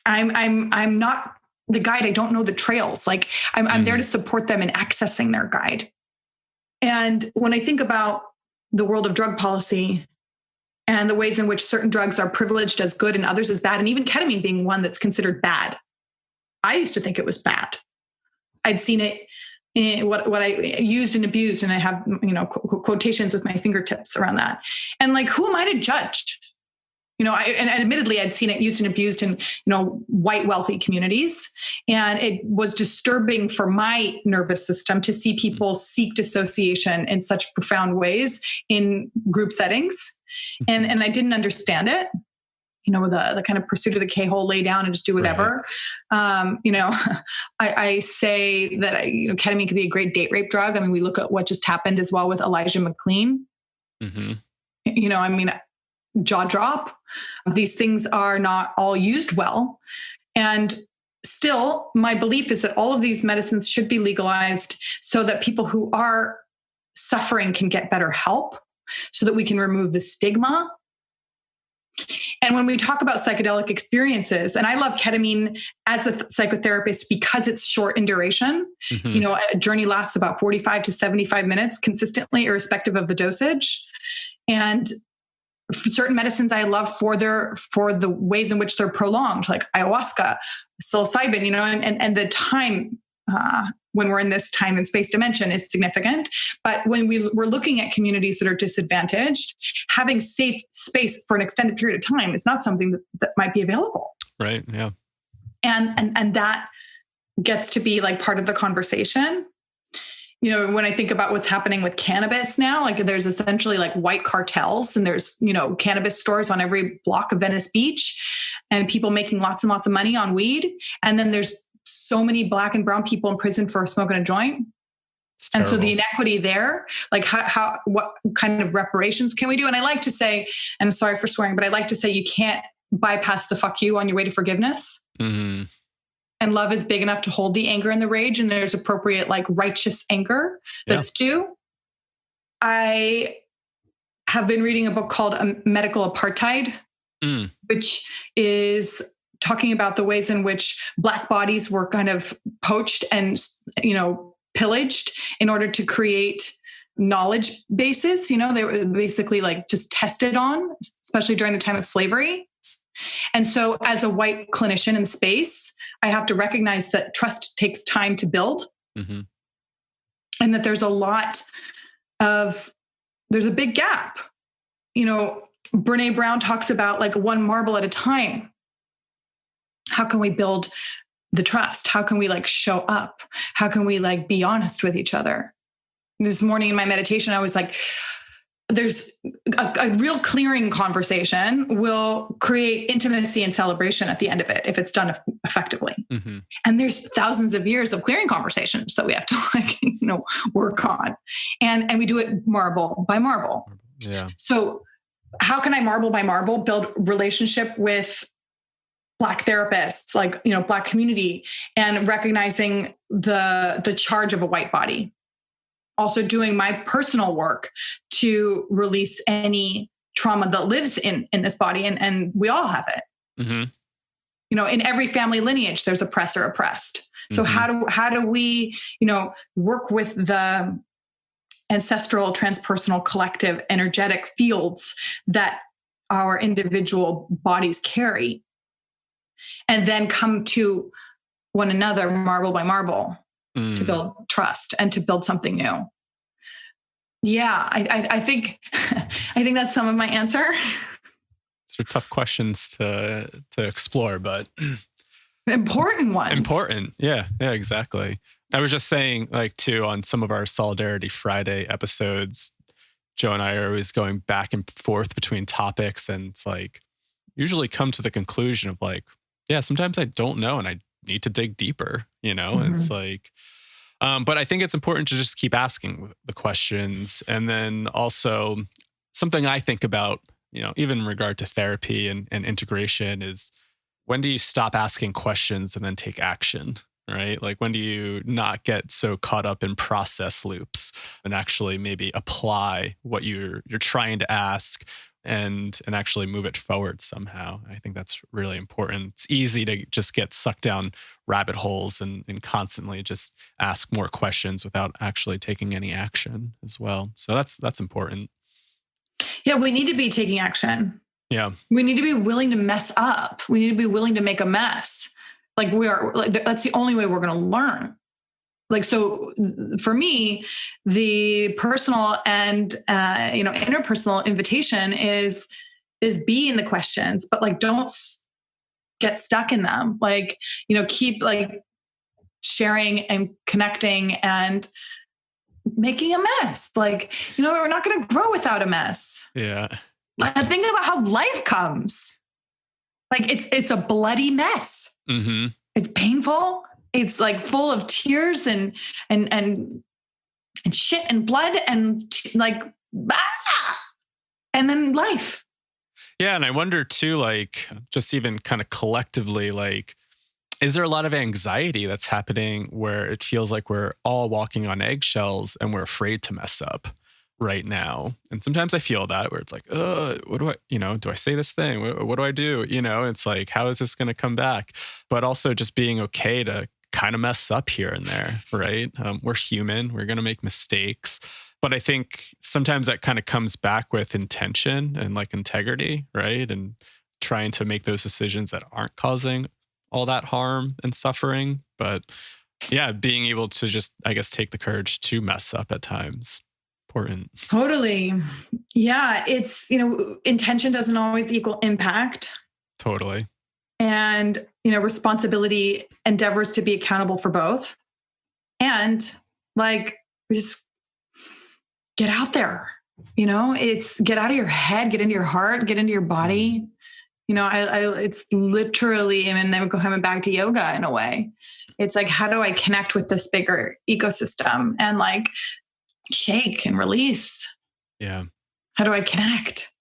I'm not the guide. I don't know the trails. Like I'm there to support them in accessing their guide. And when I think about the world of drug policy and the ways in which certain drugs are privileged as good and others as bad, and even ketamine being one that's considered bad, I used to think it was bad. I'd seen it in what I used and abused, and I have quotations with my fingertips around that. And like, who am I to judge? And admittedly, I'd seen it used and abused in, white wealthy communities. And it was disturbing for my nervous system to see people seek dissociation in such profound ways in group settings. And I didn't understand it. The kind of pursuit of the K-hole, lay down and just do whatever. Right. I say that, ketamine could be a great date rape drug. I mean, we look at what just happened as well with Elijah McClain. Jaw drop. These things are not all used well. And still, my belief is that all of these medicines should be legalized so that people who are suffering can get better help, so that we can remove the stigma. And when we talk about psychedelic experiences, and I love ketamine as a psychotherapist because it's short in duration. A journey lasts about 45 to 75 minutes consistently, irrespective of the dosage. And certain medicines I love for the ways in which they're prolonged, like ayahuasca, psilocybin, and the time when we're in this time and space dimension is significant. But when we're looking at communities that are disadvantaged, having safe space for an extended period of time is not something that might be available. Right. Yeah. And that gets to be like part of the conversation. When I think about what's happening with cannabis now, like there's essentially like white cartels and there's, cannabis stores on every block of Venice Beach and people making lots and lots of money on weed. And then there's so many Black and brown people in prison for smoking a joint. And so the inequity there, like what kind of reparations can we do? And I like to say, and sorry for swearing, but I like to say you can't bypass the fuck you on your way to forgiveness. Mm-hmm. And love is big enough to hold the anger and the rage. And there's appropriate, like righteous anger that's due. I have been reading a book called Medical Apartheid, which is talking about the ways in which Black bodies were kind of poached and, pillaged in order to create knowledge bases. They were basically like just tested on, especially during the time of slavery. And so as a white clinician in space, I have to recognize that trust takes time to build, and that there's a big gap. Brene Brown talks about like one marble at a time. How can we build the trust? How can we like show up? How can we like be honest with each other? This morning in my meditation, I was like, there's a real clearing conversation will create intimacy and celebration at the end of it if it's done effectively. Mm-hmm. And there's thousands of years of clearing conversations that we have to work on. And we do it marble by marble. Yeah. So how can I marble by marble build relationship with Black therapists, Black community, and recognizing the charge of a white body? Also doing my personal work to release any trauma that lives in this body. And we all have it. Mm-hmm. In every family lineage, there's oppressor, oppressed. So how do we, work with the ancestral, transpersonal, collective, energetic fields that our individual bodies carry, and then come to one another marble by marble to build trust and to build something new. Yeah, I think that's some of my answer. These are tough questions to explore, but important ones. Important. Yeah, exactly. I was just saying, too, on some of our Solidarity Friday episodes, Joe and I are always going back and forth between topics, and it's usually come to the conclusion of sometimes I don't know and I need to dig deeper, Mm-hmm. It's but I think it's important to just keep asking the questions. And then also something I think about, even in regard to therapy and integration is, when do you stop asking questions and then take action, right? When do you not get so caught up in process loops and actually maybe apply what you're trying to ask and actually move it forward somehow? I think that's really important. It's easy to just get sucked down rabbit holes and constantly just ask more questions without actually taking any action as well. So that's important. Yeah, we need to be taking action. Yeah. We need to be willing to mess up. We need to be willing to make a mess. That's the only way we're going to learn. So for me, the personal and, interpersonal invitation is be in the questions, but don't get stuck in them. Keep sharing and connecting and making a mess. We're not going to grow without a mess. Yeah. Think about how life comes. It's a bloody mess. Mm-hmm. It's painful. It's full of tears and shit and blood and and then life. Yeah. And I wonder too, just even kind of collectively, is there a lot of anxiety that's happening where it feels like we're all walking on eggshells and we're afraid to mess up right now? And sometimes I feel that, where it's what do I, do I say this thing? What do I do? It's how is this going to come back? But also just being okay to kind of mess up here and there, right? We're human. We're going to make mistakes. But I think sometimes that kind of comes back with intention and integrity, right? And trying to make those decisions that aren't causing all that harm and suffering. But yeah, being able to just, I guess, take the courage to mess up at times. Important. Totally. Yeah. It's, intention doesn't always equal impact. Totally. And, responsibility endeavors to be accountable for both. And We just get out there. It's get out of your head, get into your heart, get into your body. It's literally, and then coming back to yoga in a way. It's like, how do I connect with this bigger ecosystem and like shake and release? Yeah. How do I connect?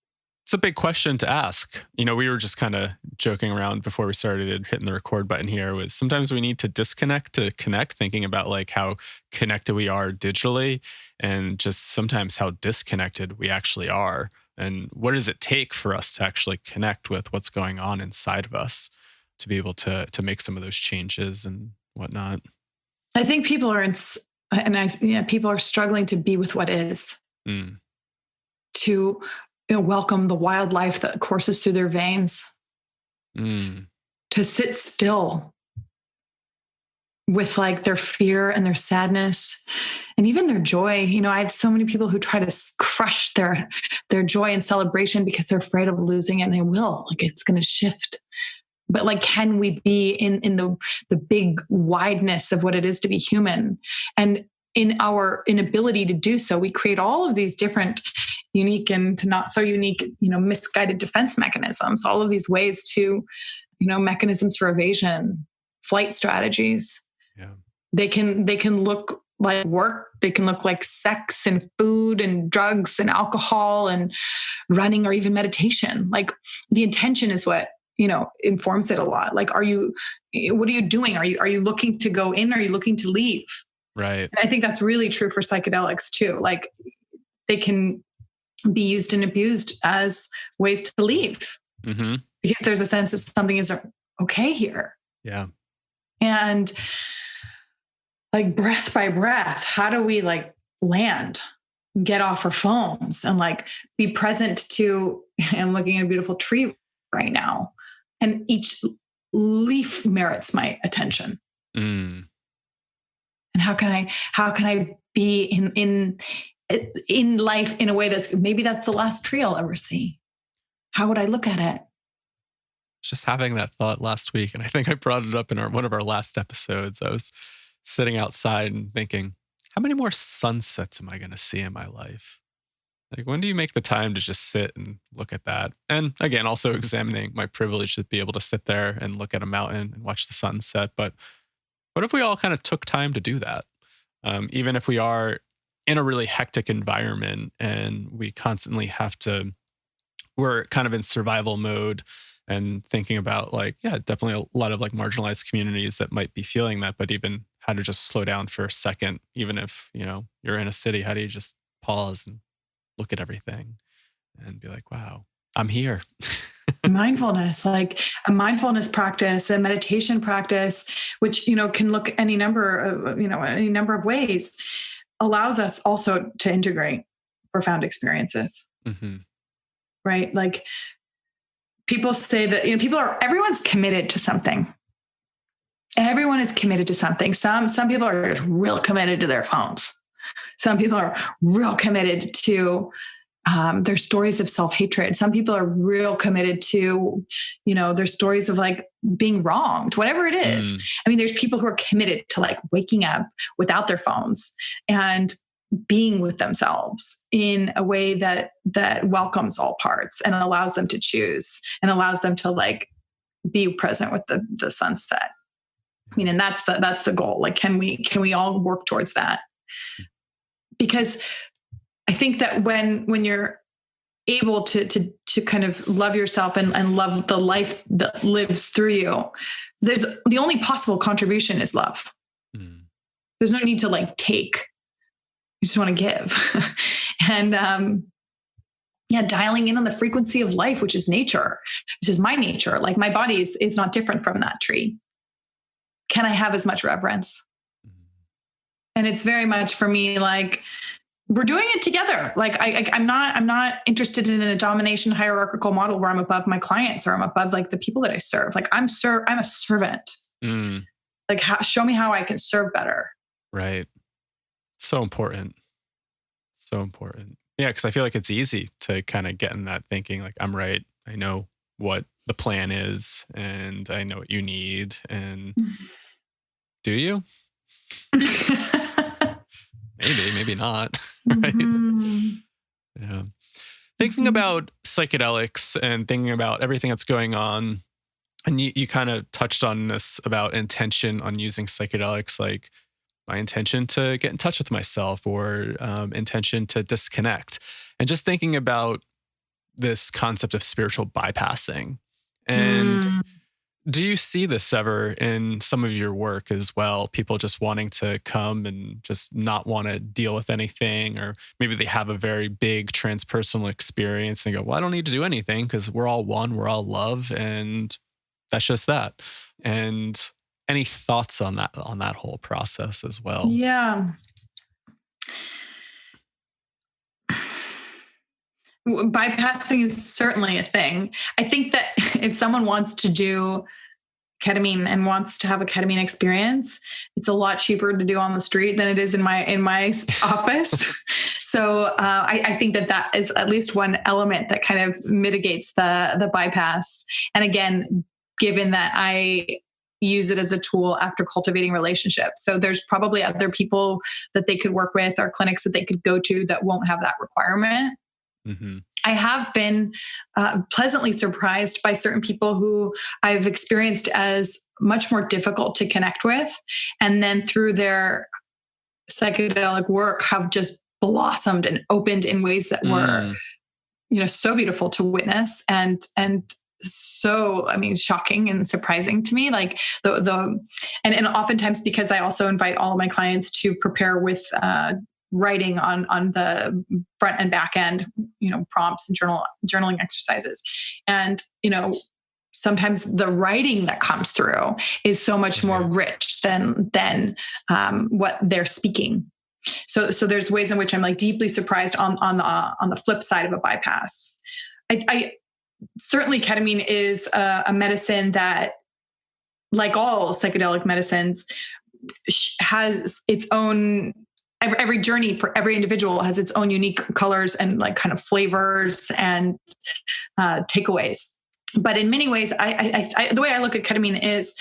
It's a big question to ask. We were just kind of joking around before we started hitting the record button here, was sometimes we need to disconnect to connect, thinking about like how connected we are digitally and just sometimes how disconnected we actually are. And what does it take for us to actually connect with what's going on inside of us to be able to make some of those changes and whatnot? I think people are people are struggling to be with what is, to welcome the wildlife that courses through their veins, to sit still with like their fear and their sadness and even their joy. I have so many people who try to crush their joy and celebration because they're afraid of losing it, and they will. Like, it's going to shift. But like, can we be in the big wideness of what it is to be human? And in our inability to do so, we create all of these different unique and not so unique, misguided defense mechanisms, all of these ways to, mechanisms for evasion, flight strategies. Yeah. They can look like work. They can look like sex and food and drugs and alcohol and running or even meditation. Like, the intention is what, informs it a lot. Like, what are you doing? Are you looking to go in? Are you looking to leave? Right. And I think that's really true for psychedelics too. Like, they can be used and abused as ways to leave, because there's a sense that something isn't okay here. Yeah. And like, breath by breath, how do we like land, get off our phones and like be present to, I'm looking at a beautiful tree right now, and each leaf merits my attention. And how can I be in life in a way that's the last tree I'll ever see? How would I look at it? Just having that thought last week, and I think I brought it up in one of our last episodes. I was sitting outside and thinking, how many more sunsets am I going to see in my life? Like, when do you make the time to just sit and look at that? And again, also examining my privilege to be able to sit there and look at a mountain and watch the sunset. But what if we all kind of took time to do that? Even if we are in a really hectic environment and we constantly we're kind of in survival mode and thinking about like, yeah, definitely a lot of like marginalized communities that might be feeling that, but even how to just slow down for a second, even if, you're in a city, how do you just pause and look at everything and be like, wow, I'm here. Mindfulness, like a mindfulness practice, a meditation practice, which, can look any number of ways, allows us also to integrate profound experiences. Right? Like, people say that, everyone's committed to something. Everyone is committed to something. Some people are just real committed to their phones. Some people are real committed to their stories of self-hatred. Some people are real committed to, their stories of like being wronged, whatever it is. I mean, there's people who are committed to like waking up without their phones and being with themselves in a way that welcomes all parts and allows them to choose and allows them to like be present with the sunset. I mean, and that's the goal. Like, can we all work towards that? Because I think that when you're able to kind of love yourself and love the life that lives through you, there's the only possible contribution is love. There's no need to like take. You just want to give. And dialing in on the frequency of life, which is nature, which is my nature. Like, my body is not different from that tree. Can I have as much reverence? And it's very much for me, like, we're doing it together. Like, I'm not interested in a domination hierarchical model where I'm above my clients or I'm above like the people that I serve. Like, I'm a servant. Like, show me how I can serve better. Right. So important. So important. Yeah, because I feel like it's easy to kind of get in that thinking, like, I'm right. I know what the plan is and I know what you need. And do you? maybe not. Right. Mhm. Yeah. Thinking Mhm. about psychedelics and thinking about everything that's going on, and you kind of touched on this about intention on using psychedelics, like my intention to get in touch with myself or intention to disconnect. And just thinking about this concept of spiritual bypassing. And Mm. do you see this ever in some of your work as well? People just wanting to come and just not want to deal with anything, or maybe they have a very big transpersonal experience and they go, well, I don't need to do anything because we're all one, we're all love, and that's just that. And any thoughts on that whole process as well? Yeah. Bypassing is certainly a thing. I think that if someone wants to do ketamine and wants to have a ketamine experience, it's a lot cheaper to do on the street than it is in my office. So I think that is at least one element that kind of mitigates the bypass. And again, given that I use it as a tool after cultivating relationships, so there's probably other people that they could work with or clinics that they could go to that won't have that requirement. Hmm. I have been pleasantly surprised by certain people who I've experienced as much more difficult to connect with. And then through their psychedelic work have just blossomed and opened in ways that were, Mm, so beautiful to witness and so, I mean, shocking and surprising to me. Like and oftentimes because I also invite all of my clients to prepare with writing on the front and back end, prompts and journaling exercises. And, sometimes the writing that comes through is so much more right. rich than what they're speaking. So there's ways in which I'm like deeply surprised on the flip side of a bypass. I certainly ketamine is a medicine that, like all psychedelic medicines, has its own. Every journey for every individual has its own unique colors and like kind of flavors and takeaways. But in many ways, the way I look at ketamine is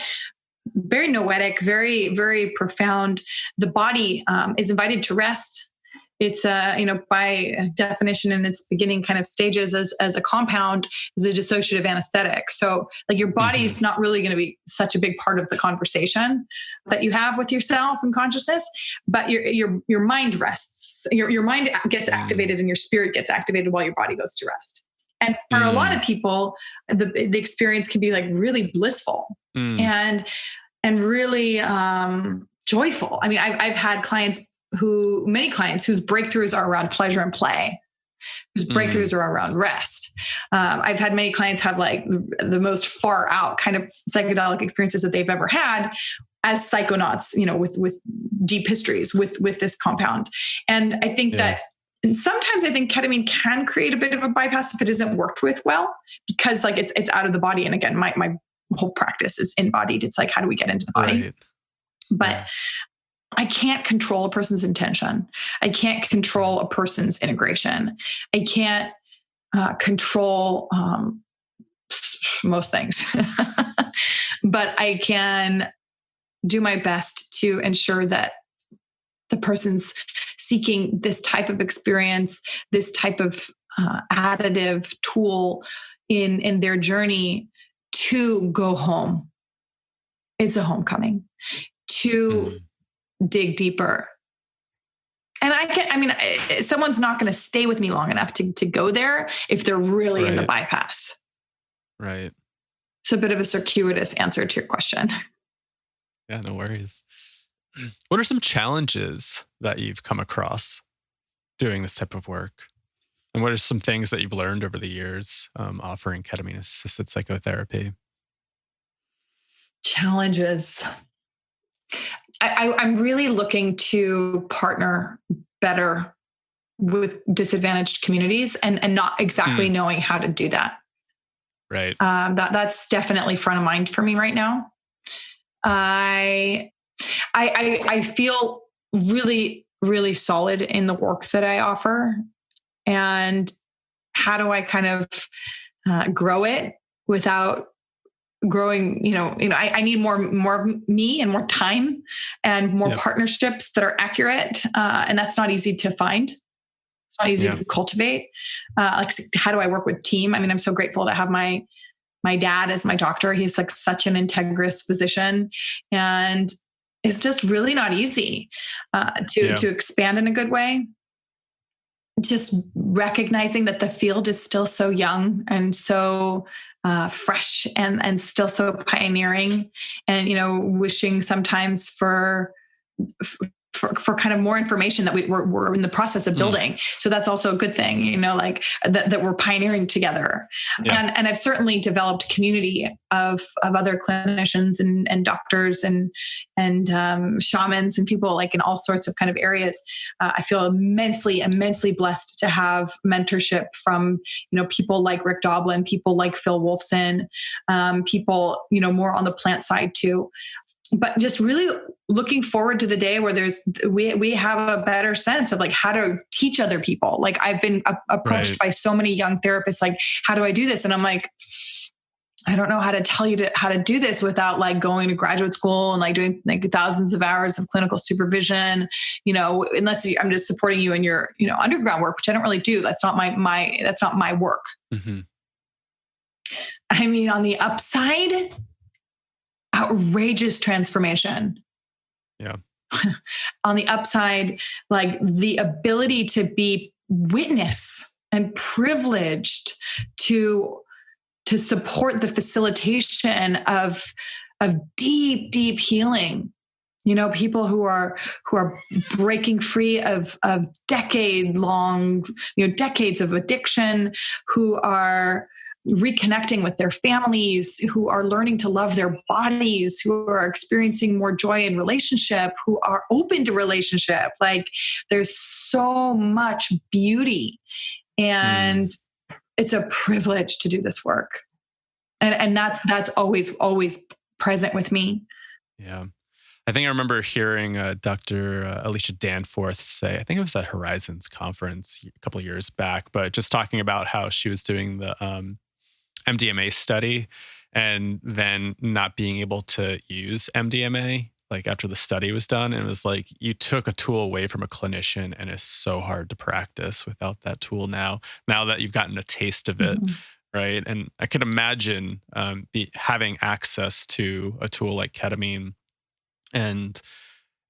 very noetic, very, very profound. The body is invited to rest. It's by definition in its beginning kind of stages as a compound is a dissociative anesthetic. So like your Hmm. body's not really going to be such a big part of the conversation that you have with yourself and consciousness, but your mind rests. Your mind gets Mm, activated and your spirit gets activated while your body goes to rest. And for a lot mm, of people, the experience can be like really blissful mm, and really joyful. I mean, I've had many clients whose breakthroughs are around pleasure and play, whose mm. breakthroughs are around rest. I've had many clients have like the most far out kind of psychedelic experiences that they've ever had as psychonauts, with deep histories with this compound. And I think Yeah. that and sometimes I think ketamine can create a bit of a bypass if it isn't worked with well, because like it's out of the body. And again, my whole practice is embodied. It's like, how do we get into the body? Right. But Yeah. I can't control a person's intention. I can't control a person's integration. I can't control most things, but I can do my best to ensure that the person's seeking this type of experience, this type of additive tool in their journey to go home is a homecoming, to Mm, dig deeper. And someone's not going to stay with me long enough to go there if they're really in the right. bypass. Right. It's a bit of a circuitous answer to your question. Yeah, no worries. What are some challenges that you've come across doing this type of work? And what are some things that you've learned over the years offering ketamine assisted psychotherapy? Challenges. I'm really looking to partner better with disadvantaged communities and not exactly Mm, knowing how to do that. right. That's definitely front of mind for me right now. I I feel really, really solid in the work that I offer. And how do I kind of grow it without growing, I need more me and more time and more Yep. partnerships that are accurate. And that's not easy to find. It's not easy Yeah. to cultivate. Like, how do I work with team? I mean, I'm so grateful to have my dad as my doctor. He's like such an integrous physician, and it's just really not easy to expand in a good way. Just recognizing that the field is still so young and so fresh and still so pioneering, and wishing sometimes for kind of more information that we're in the process of building. So that's also a good thing, like that we're pioneering together. Yeah. And I've certainly developed community of other clinicians and doctors and shamans and people like in all sorts of kind of areas. I feel immensely blessed to have mentorship from, people like Rick Doblin, people like Phil Wolfson, people, more on the plant side too. But just really looking forward to the day where we have a better sense of like how to teach other people. Like I've been approached by so many young therapists, like, how do I do this? And I'm like, I don't know how to tell you how to do this without like going to graduate school and like doing like thousands of hours of clinical supervision, unless I'm just supporting you in your, underground work, which I don't really do. That's not that's not my work. Mm-hmm. I mean, on the upside, outrageous transformation. Yeah. On the upside, like the ability to be witness and privileged to support the facilitation of deep healing. People who are breaking free of decades of addiction, who are reconnecting with their families, who are learning to love their bodies, who are experiencing more joy in relationship, who are open to relationship. Like there's so much beauty, and it's a privilege to do this work. And that's always present with me. Yeah. I think I remember hearing Dr. Alicia Danforth say, I think it was at Horizons conference a couple of years back, but just talking about how she was doing the MDMA study and then not being able to use MDMA like after the study was done. And it was like, you took a tool away from a clinician, and it's so hard to practice without that tool now that you've gotten a taste of it. Mm-hmm. Right. And I could imagine having access to a tool like ketamine and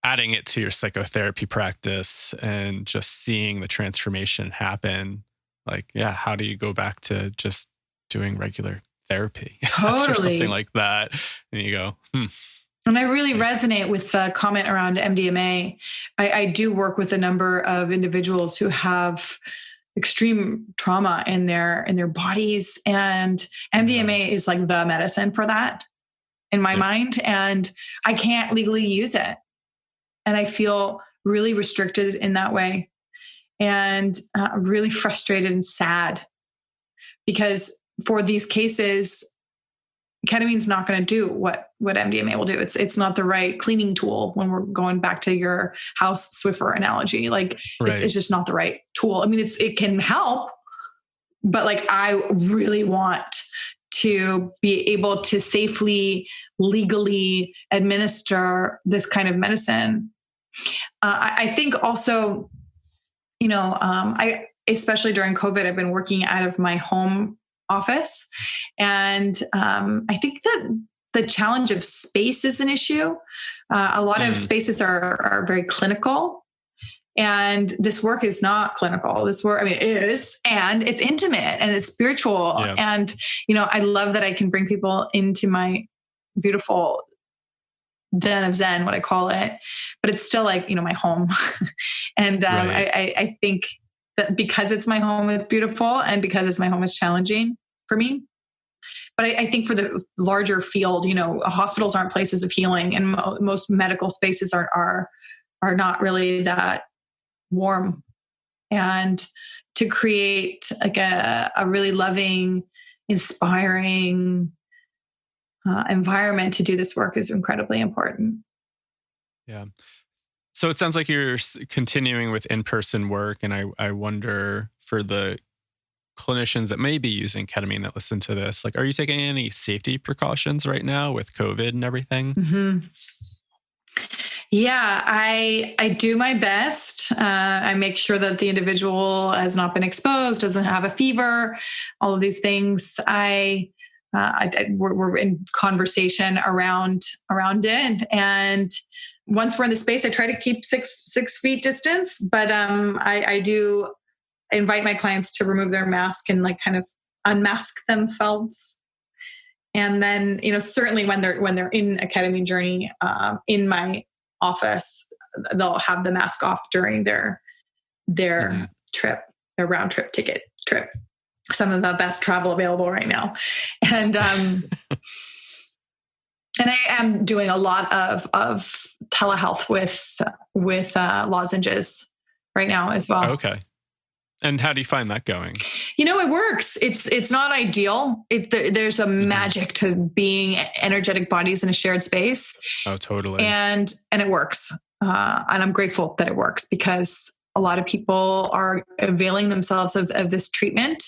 adding it to your psychotherapy practice and just seeing the transformation happen. Like, yeah, how do you go back to just doing regular therapy or something like that? And you go, And I really resonate with the comment around MDMA. I do work with a number of individuals who have extreme trauma in their bodies, and MDMA is like the medicine for that in my mind, and I can't legally use it. And I feel really restricted in that way, and really frustrated and sad, because for these cases, ketamine's not going to do what MDMA will do. It's not the right cleaning tool when we're going back to your house Swiffer analogy. Like it's just not the right tool. I mean, it can help, but like I really want to be able to safely, legally administer this kind of medicine. I think also, especially during COVID, I've been working out of my home office. And I think that the challenge of space is an issue. A lot of spaces are very clinical. And this work is not clinical. This work, it is, and it's intimate and it's spiritual. Yeah. And, I love that I can bring people into my beautiful den of Zen, what I call it, but it's still like, my home. And I think that because it's my home, it's beautiful. And because it's my home, it's challenging for me. But I think for the larger field, hospitals aren't places of healing, and most medical spaces are not really that warm. And to create like a really loving, inspiring environment to do this work is incredibly important. Yeah. So it sounds like you're continuing with in-person work, and I wonder for the clinicians that may be using ketamine that listen to this, like, are you taking any safety precautions right now with COVID and everything? Mm-hmm. Yeah, I do my best. I make sure that the individual has not been exposed, doesn't have a fever, all of these things. We're in conversation around it, and once we're in the space, I try to keep six feet distance. But I do invite my clients to remove their mask and like kind of unmask themselves. And then, certainly when they're in a ketamine journey, in my office, they'll have the mask off during their trip, their round trip ticket trip. Some of the best travel available right now. And and I am doing a lot of telehealth with lozenges right now as well. Okay. And how do you find that going? It works. It's not ideal. There's a magic to being energetic bodies in a shared space. Oh, totally. And it works. And I'm grateful that it works, because a lot of people are availing themselves of this treatment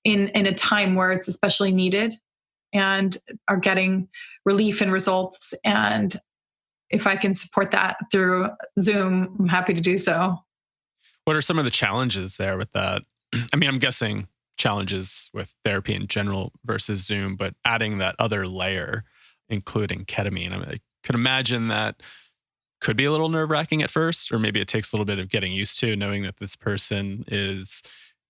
in a time where it's especially needed, and are getting relief and results. And if I can support that through Zoom, I'm happy to do so. What are some of the challenges there with that? I mean, I'm guessing challenges with therapy in general versus Zoom, but adding that other layer, including ketamine, I could imagine that could be a little nerve-wracking at first, or maybe it takes a little bit of getting used to knowing that this person is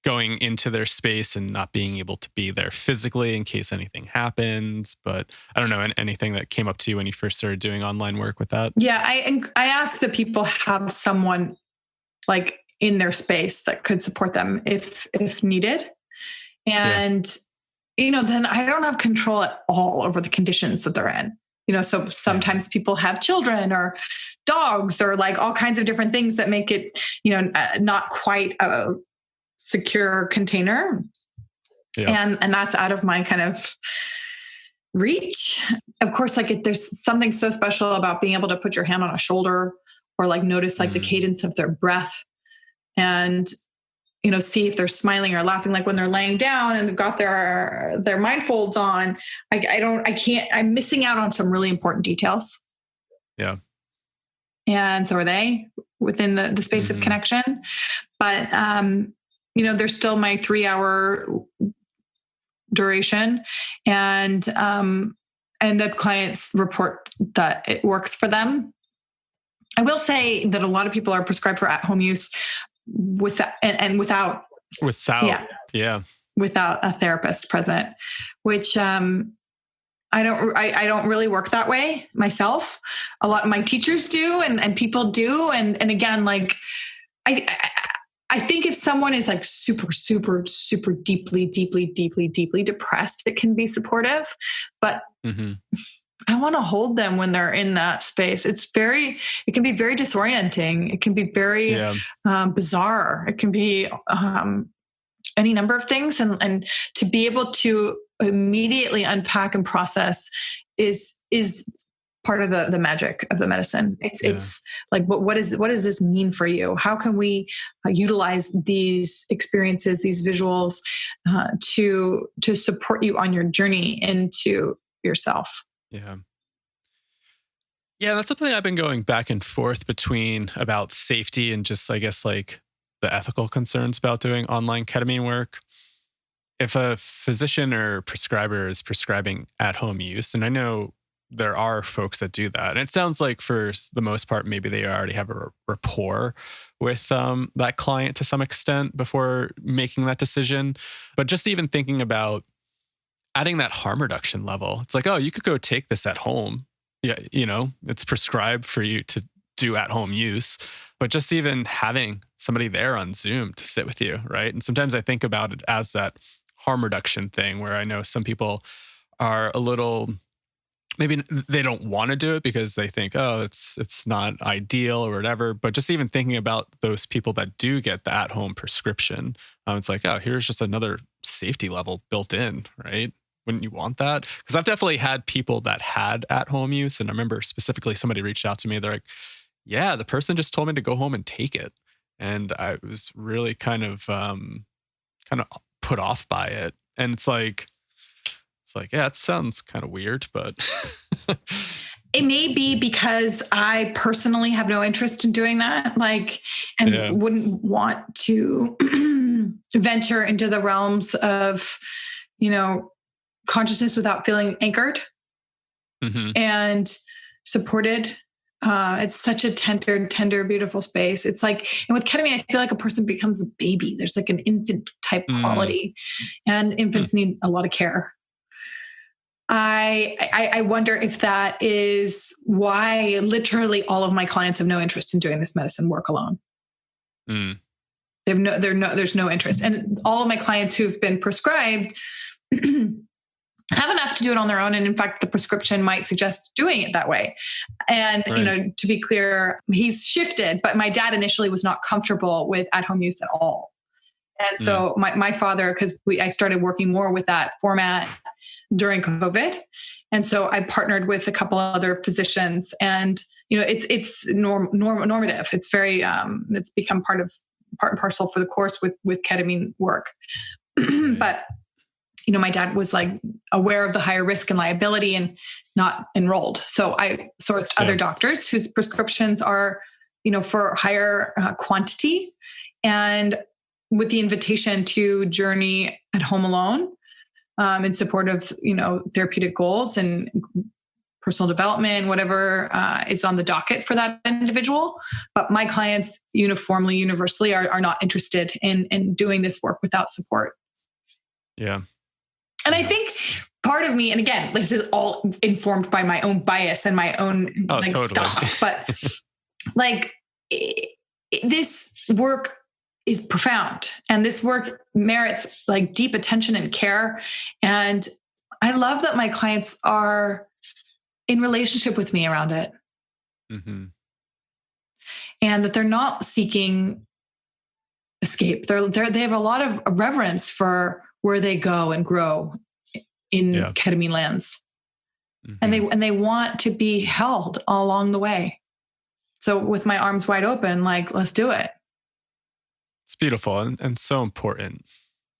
going into their space and not being able to be there physically in case anything happens. But I don't know, anything that came up to you when you first started doing online work with that? Yeah, I ask that people have someone like in their space that could support them if needed. And, then I don't have control at all over the conditions that they're in. So sometimes people have children or dogs or like all kinds of different things that make it, not quite a secure container. Yeah. And that's out of my kind of reach. Of course, like there's something so special about being able to put your hand on a shoulder or like notice like the cadence of their breath and, see if they're smiling or laughing, like when they're laying down and they've got their mindfolds on. I'm missing out on some really important details. Yeah. And so are they within the space of connection. But, there's still my 3-hour duration, and the clients report that it works for them. I will say that a lot of people are prescribed for at-home use without a therapist present, which I don't really work that way myself. A lot of my teachers do, and people do, and again, like I think if someone is like super, super, super deeply depressed, it can be supportive, but I want to hold them when they're in that space. It can be very disorienting. It can be very bizarre. It can be any number of things. And to be able to immediately unpack and process is part of the magic of the medicine. It's like, what does this mean for you? How can we utilize these experiences, these visuals, to support you on your journey into yourself? Yeah. Yeah, that's something I've been going back and forth between about safety and just, I guess, like the ethical concerns about doing online ketamine work. If a physician or prescriber is prescribing at-home use, and I know there are folks that do that, and it sounds like for the most part, maybe they already have a rapport with that client to some extent before making that decision. But just even thinking about adding that harm reduction level, it's like, oh, you could go take this at home. Yeah, it's prescribed for you to do at home use, but just even having somebody there on Zoom to sit with you, right? And sometimes I think about it as that harm reduction thing where I know some people are a little, maybe they don't want to do it because they think, oh, it's not ideal or whatever. But just even thinking about those people that do get the at-home prescription, it's like, oh, here's just another safety level built in, right? Wouldn't you want that? Because I've definitely had people that had at-home use. And I remember specifically somebody reached out to me. They're like, yeah, the person just told me to go home and take it. And I was really kind of put off by it. And it's like, yeah, it sounds kind of weird, but it may be because I personally have no interest in doing that, and wouldn't want to venture into the realms of, consciousness without feeling anchored and supported. It's such a tender, beautiful space. It's like, and with ketamine, I feel like a person becomes a baby. There's like an infant type quality, and infants need a lot of care. I wonder if that is why literally all of my clients have no interest in doing this medicine work alone. There's no interest. And all of my clients who've been prescribed have enough to do it on their own. And in fact, the prescription might suggest doing it that way. And, to be clear, he's shifted, but my dad initially was not comfortable with at-home use at all. And so my father, because I started working more with that format during COVID. And so I partnered with a couple other physicians, and, it's normative. It's very, it's become part and parcel for the course with ketamine work. But, my dad was like aware of the higher risk and liability and not enrolled. So I sourced other doctors whose prescriptions are, for higher quantity, and with the invitation to journey at home alone, in support of, therapeutic goals and personal development, whatever is on the docket for that individual. But my clients universally are not interested in doing this work without support. Yeah. And I think part of me, and again, this is all informed by my own bias and my own totally. Stuff, but this work is profound, and this work merits deep attention and care. And I love that my clients are in relationship with me around it, and that they're not seeking escape. They have a lot of reverence for where they go and grow in ketamine lands, and they want to be held all along the way. So with my arms wide open, let's do it. It's beautiful and so important.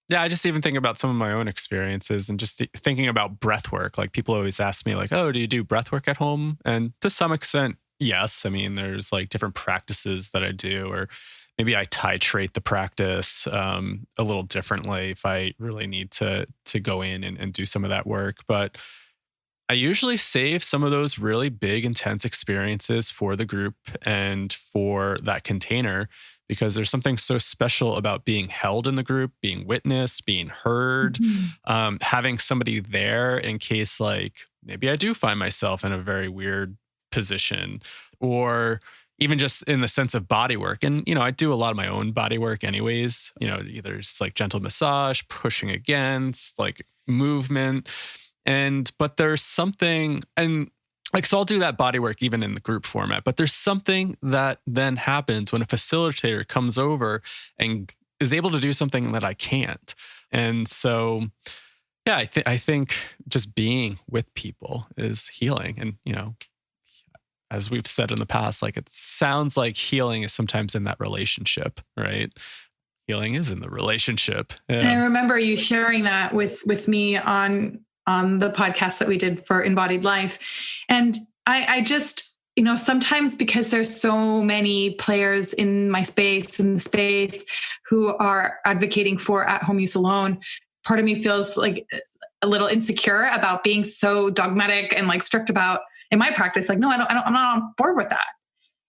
Yeah, I just even think about some of my own experiences and just thinking about breath work. People always ask me oh, do you do breath work at home? And to some extent, yes. I mean, there's different practices that I do, or maybe I titrate the practice a little differently if I really need to go in and do some of that work. But I usually save some of those really big, intense experiences for the group and for that container, because there's something so special about being held in the group, being witnessed, being heard, having somebody there in case maybe I do find myself in a very weird position, or even just in the sense of body work. And, I do a lot of my own body work anyways, either it's gentle massage, pushing against, movement. But there's something, and so I'll do that body work even in the group format, but there's something that then happens when a facilitator comes over and is able to do something that I can't. And so, yeah, I think just being with people is healing. And, as we've said in the past, it sounds like healing is sometimes in that relationship, right? Healing is in the relationship. Yeah. And I remember you sharing that with me on the podcast that we did for Inbodied Life. And I just, sometimes because there's so many players in my space, in the space, who are advocating for at-home use alone, part of me feels a little insecure about being so dogmatic and strict about, in my practice, no, I'm not on board with that.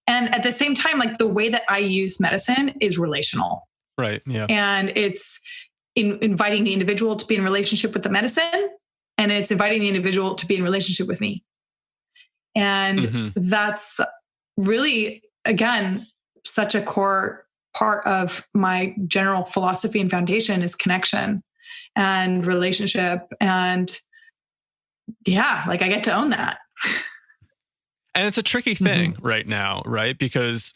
And at the same time, the way that I use medicine is relational. Right. Yeah. And it's inviting the individual to be in relationship with the medicine, and it's inviting the individual to be in relationship with me. And that's really, again, such a core part of my general philosophy and foundation is connection and relationship. And yeah, I get to own that. And it's a tricky thing right now, right? Because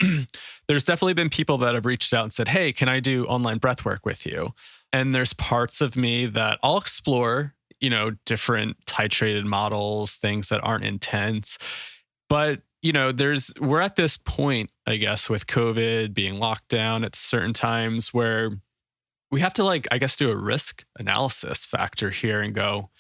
there's definitely been people that have reached out and said, hey, can I do online breath work with you? And there's parts of me that I'll explore, different titrated models, things that aren't intense. But, we're at this point, I guess, with COVID being locked down at certain times where we have to like, I guess, do a risk analysis factor here and go,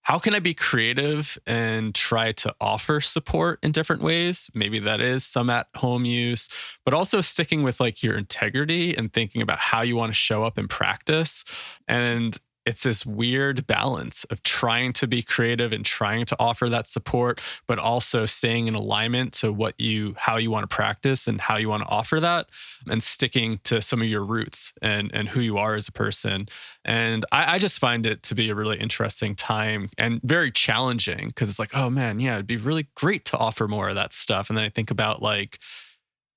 how can I be creative and try to offer support in different ways? Maybe that is some at home use, but also sticking with like your integrity and thinking about how you want to show up in practice. And it's this weird balance of trying to be creative and trying to offer that support, but also staying in alignment to how you want to practice and how you want to offer that, and sticking to some of your roots and who you are as a person. And I just find it to be a really interesting time and very challenging, because it's like, oh man, yeah, it'd be really great to offer more of that stuff. And then I think about like,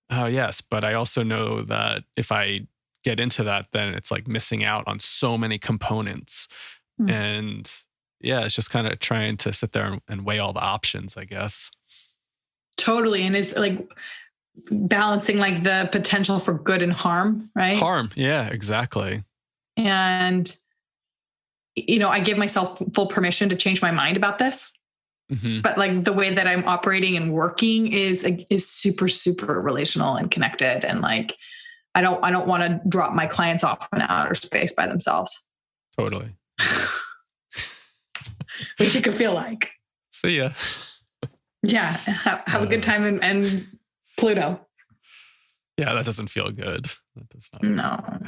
oh yes, but I also know that if I get into that, then it's like missing out on so many components. And yeah, it's just kind of trying to sit there and weigh all the options, I guess. Totally. And it's like balancing like the potential for good and harm, right? Harm. Yeah, exactly. And, I give myself full permission to change my mind about this. But like the way that I'm operating and working is super, super relational and connected. And like, I don't want to drop my clients off in outer space by themselves. Totally. Which it could feel like. See ya. Yeah. Have a good time in Pluto. Yeah, that doesn't feel good. That does not. No.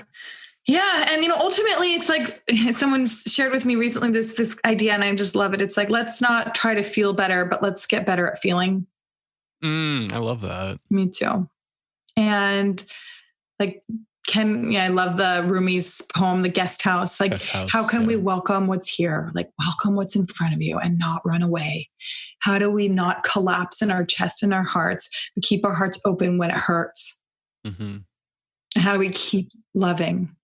Yeah. And, ultimately it's like someone shared with me recently this idea, and I just love it. It's like, let's not try to feel better, but let's get better at feeling. I love that. Me too. And like, I love the Rumi's poem, The Guest House. Like, how can we welcome what's here? Like, welcome what's in front of you and not run away. How do we not collapse in our chest and our hearts, but keep our hearts open when it hurts? How do we keep loving?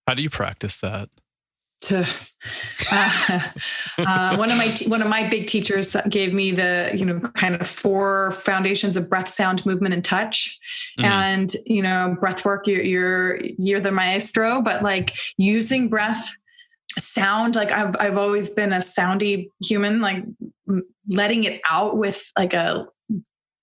How do you practice that? One of my big teachers gave me the kind of 4 foundations of breath, sound, movement, and touch. And breath work, you're the maestro, but like using breath, sound, like I've always been a soundy human, like letting it out with like a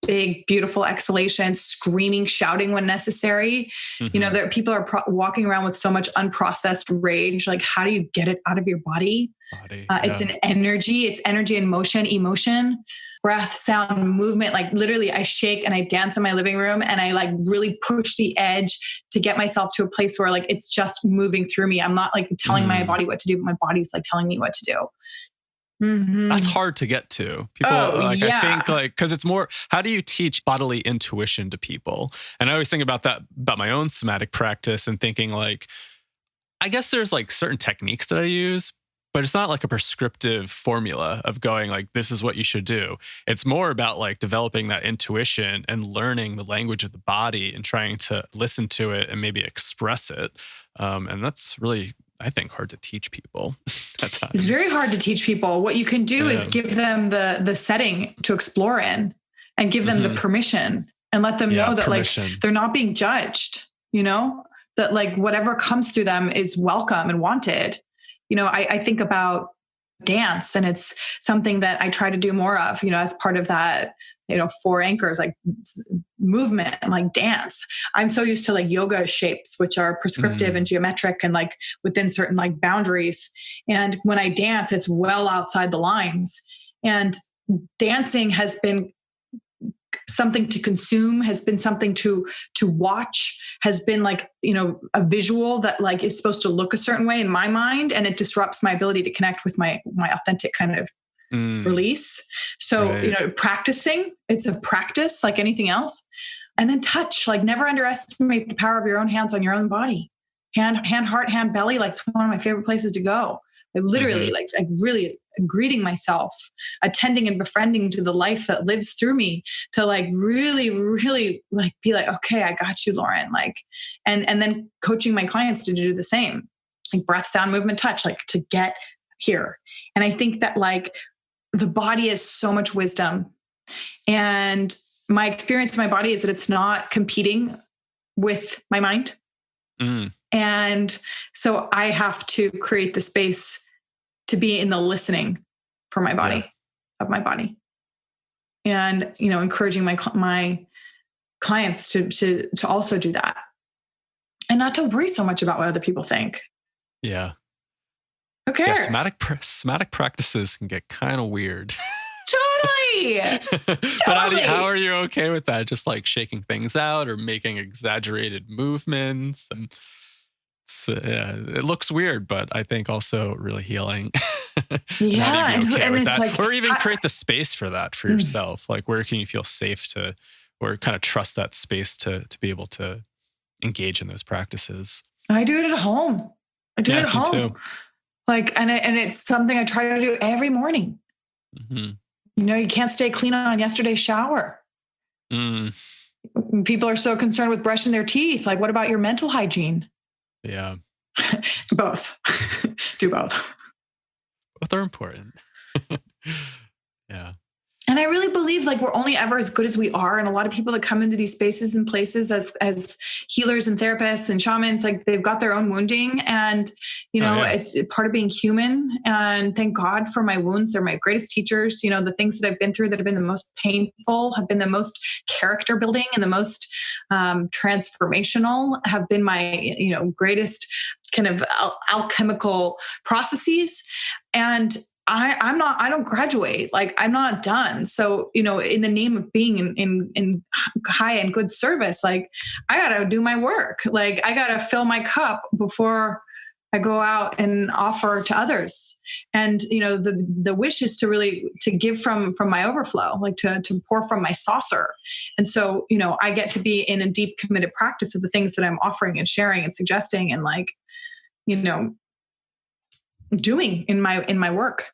big, beautiful exhalation, screaming, shouting when necessary. There people are walking around with so much unprocessed rage. Like, how do you get it out of your body? It's an energy. It's energy and motion, emotion, breath, sound, movement. Like literally I shake and I dance in my living room, and I like really push the edge to get myself to a place where like it's just moving through me. I'm not like telling my body what to do, but my body's like telling me what to do. That's hard to get to. People I think like, cause it's more, how do you teach bodily intuition to people? And I always think about that, about my own somatic practice, and thinking like, I guess there's like certain techniques that I use, but it's not like a prescriptive formula of going like, this is what you should do. It's more about like developing that intuition and learning the language of the body and trying to listen to it and maybe express it. And that's really, I think, hard to teach people at times. It's very hard to teach people. What you can do is give them the setting to explore in, and give them the permission, and let them know that permission. Like they're not being judged, that like whatever comes through them is welcome and wanted. I think about dance, and it's something that I try to do more of, as part of that, 4 anchors, like movement and like dance. I'm so used to like yoga shapes, which are prescriptive and geometric and like within certain like boundaries. And when I dance, it's well outside the lines. And dancing has been something to consume, has been something to watch, has been like, a visual that like is supposed to look a certain way in my mind. And it disrupts my ability to connect with my authentic kind of release. So, practicing, it's a practice like anything else. And then touch, like never underestimate the power of your own hands on your own body. Hand, heart, hand, belly, like it's one of my favorite places to go. Like literally, like really greeting myself, attending and befriending to the life that lives through me, to like really, really like be like, okay, I got you, Lauren. Like, and then coaching my clients to do the same, like breath, sound, movement, touch, like to get here. And I think that like the body has so much wisdom, and my experience in my body is that it's not competing with my mind. And so I have to create the space to be in the listening for my body, of my body. And, encouraging my clients to also do that. and not to worry so much about what other people think. Yeah. Who cares? Yeah, somatic practices can get kind of weird. Totally. But how are you okay with that? Just like shaking things out or making exaggerated movements? And it looks weird, but I think also really healing. Yeah. And how do you be okay with that? Like, or even create the space for that for yourself. Like, where can you feel safe to, or kind of trust that space to be able to engage in those practices? I do it at home. I do it at home. Too. Like, and it's something I try to do every morning. Mm-hmm. You know, you can't stay clean on yesterday's shower. People are so concerned with brushing their teeth. Like, what about your mental hygiene? Yeah. Both. Do both. Both are important. Yeah. And I really believe like we're only ever as good as we are. And a lot of people that come into these spaces and places as healers and therapists and shamans, like they've got their own wounding, and, you know, it's part of being human. And thank God for my wounds. They're my greatest teachers. You know, the things that I've been through that have been the most painful have been the most character building and the most transformational have been my, you know, greatest kind of alchemical processes. And I don't graduate. Like, I'm not done. So, you know, in the name of being in high and good service, like I got to do my work. Like I got to fill my cup before I go out and offer to others. And, you know, the wish is to give from my overflow, like to pour from my saucer. And so, you know, I get to be in a deep committed practice of the things that I'm offering and sharing and suggesting and, like, you know, doing in my work.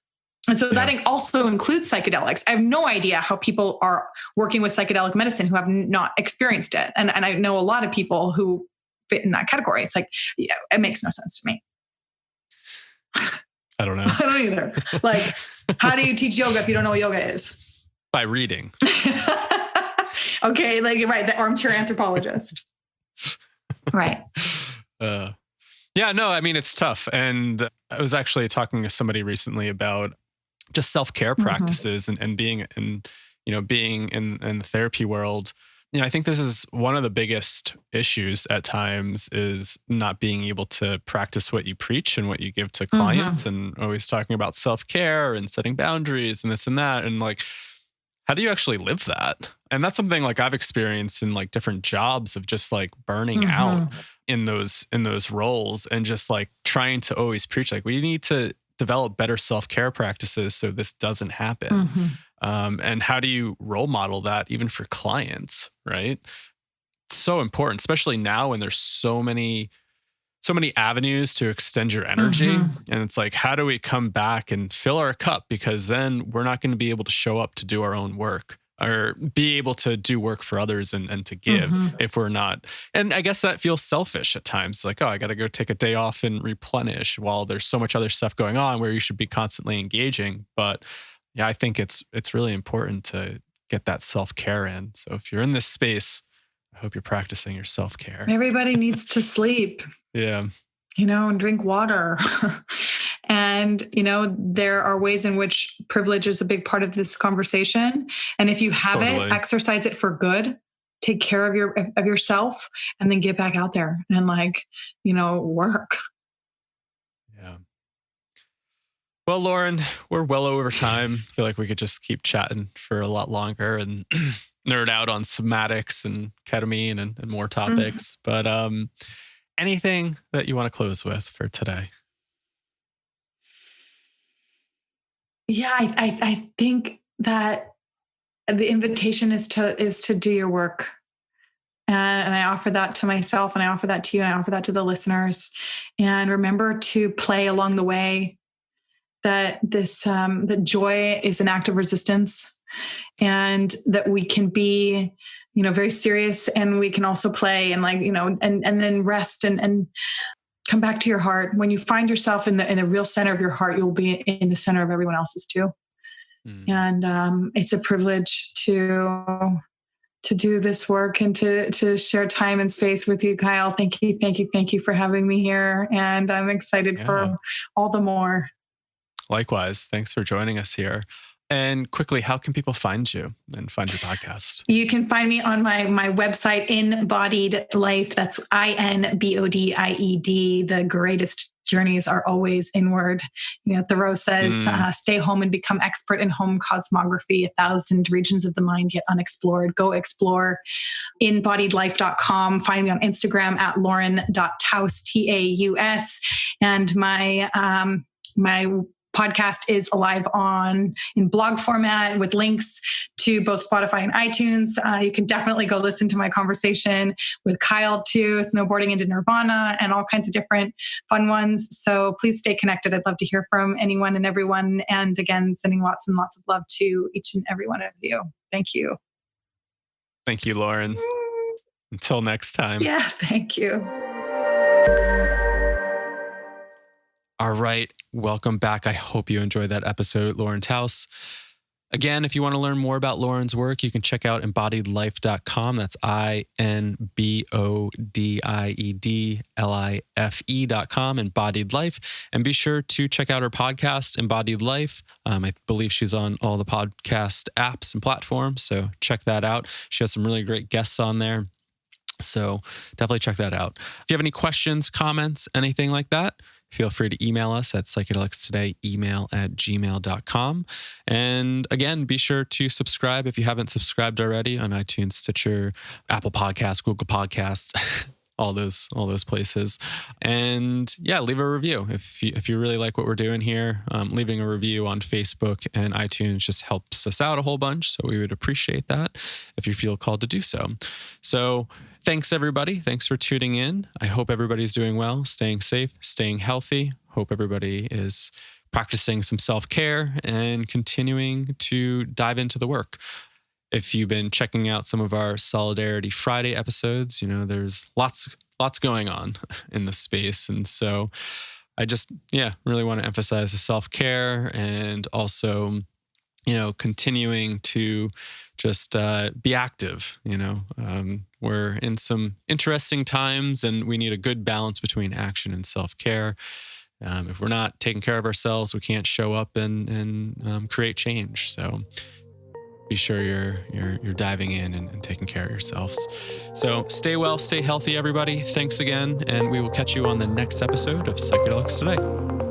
And so that also includes psychedelics. I have no idea how people are working with psychedelic medicine who have not experienced it. And I know a lot of people who fit in that category. It's like, yeah, it makes no sense to me. I don't know. I don't either. Like, how do you teach yoga if you don't know what yoga is? By reading. Okay. Like, right. The armchair anthropologist. Right. Yeah, no, I mean, it's tough. And I was actually talking to somebody recently about just self-care practices and being in, you know, being in the therapy world. You know, I think this is one of the biggest issues at times is not being able to practice what you preach and what you give to clients, and always talking about self-care and setting boundaries and this and that. And like, how do you actually live that? And that's something like I've experienced in like different jobs of just like burning out in those roles, and just like trying to always preach like we need to develop better self-care practices so this doesn't happen. And how do you role model that even for clients, right? It's so important, especially now when there's so many avenues to extend your energy. And it's like, how do we come back and fill our cup? Because then we're not going to be able to show up to do our own work or be able to do work for others and to give if we're not. And I guess that feels selfish at times. Like, oh, I got to go take a day off and replenish while there's so much other stuff going on where you should be constantly engaging. But yeah, I think it's really important to get that self-care in. So if you're in this space, I hope you're practicing your self-care. Everybody needs to sleep. Yeah. You know, and drink water. And, you know, there are ways in which privilege is a big part of this conversation. And if you have it, exercise it for good, take care of yourself, and then get back out there and, like, you know, work. Yeah. Well, Lauren, we're well over time. I feel like we could just keep chatting for a lot longer and nerd out on somatics and ketamine and more topics. But anything that you want to close with for today? Yeah, I think that the invitation is to do your work. And I offer that to myself, and I offer that to you, and I offer that to the listeners. And remember to play along the way, that that joy is an act of resistance, and that we can be, you know, very serious, and we can also play, and, like, you know, and then rest and come back to your heart. When you find yourself in the real center of your heart, you'll be in the center of everyone else's too. And it's a privilege to do this work and to share time and space with you, Kyle. Thank you for having me here. And I'm excited for all the more. Likewise. Thanks for joining us here. And quickly, how can people find you and find your podcast? You can find me on my website, Inbodied Life. That's INBODIED. The greatest journeys are always inward. Thoreau says, stay home and become expert in home cosmography, 1,000 regions of the mind yet unexplored. Go explore. Inbodiedlife.com. Find me on Instagram at lauren.taus, TAUS. And my podcast is alive in blog format with links to both Spotify and iTunes. You can definitely go listen to my conversation with Kyle too, snowboarding into Nirvana and all kinds of different fun ones. So please stay connected. I'd love to hear from anyone and everyone. And again, sending lots and lots of love to each and every one of you. Thank you. Thank you, Lauren. Until next time. Yeah, thank you. All right. Welcome back. I hope you enjoyed that episode, Lauren Taus. Again, if you want to learn more about Lauren's work, you can check out inbodiedlife.com. That's INBODIEDLIFE.com, Inbodied Life. And be sure to check out her podcast, Inbodied Life. I believe she's on all the podcast apps and platforms, so check that out. She has some really great guests on there. So definitely check that out. If you have any questions, comments, anything like that, feel free to email us at psychedelicstoday@gmail.com. And again, be sure to subscribe if you haven't subscribed already on iTunes, Stitcher, Apple Podcasts, Google Podcasts, all those places. And yeah, leave a review. If you really like what we're doing here, leaving a review on Facebook and iTunes just helps us out a whole bunch. So we would appreciate that if you feel called to do so. So thanks, everybody. Thanks for tuning in. I hope everybody's doing well, staying safe, staying healthy. Hope everybody is practicing some self-care and continuing to dive into the work. If you've been checking out some of our Solidarity Friday episodes, there's lots going on in the space. And so I just, really want to emphasize the self-care and also, continuing to just be active. We're in some interesting times and we need a good balance between action and self-care. If we're not taking care of ourselves, we can't show up and create change. So be sure you're diving in and taking care of yourselves. So stay well, stay healthy, everybody. Thanks again, and we will catch you on the next episode of Psychedelics Today.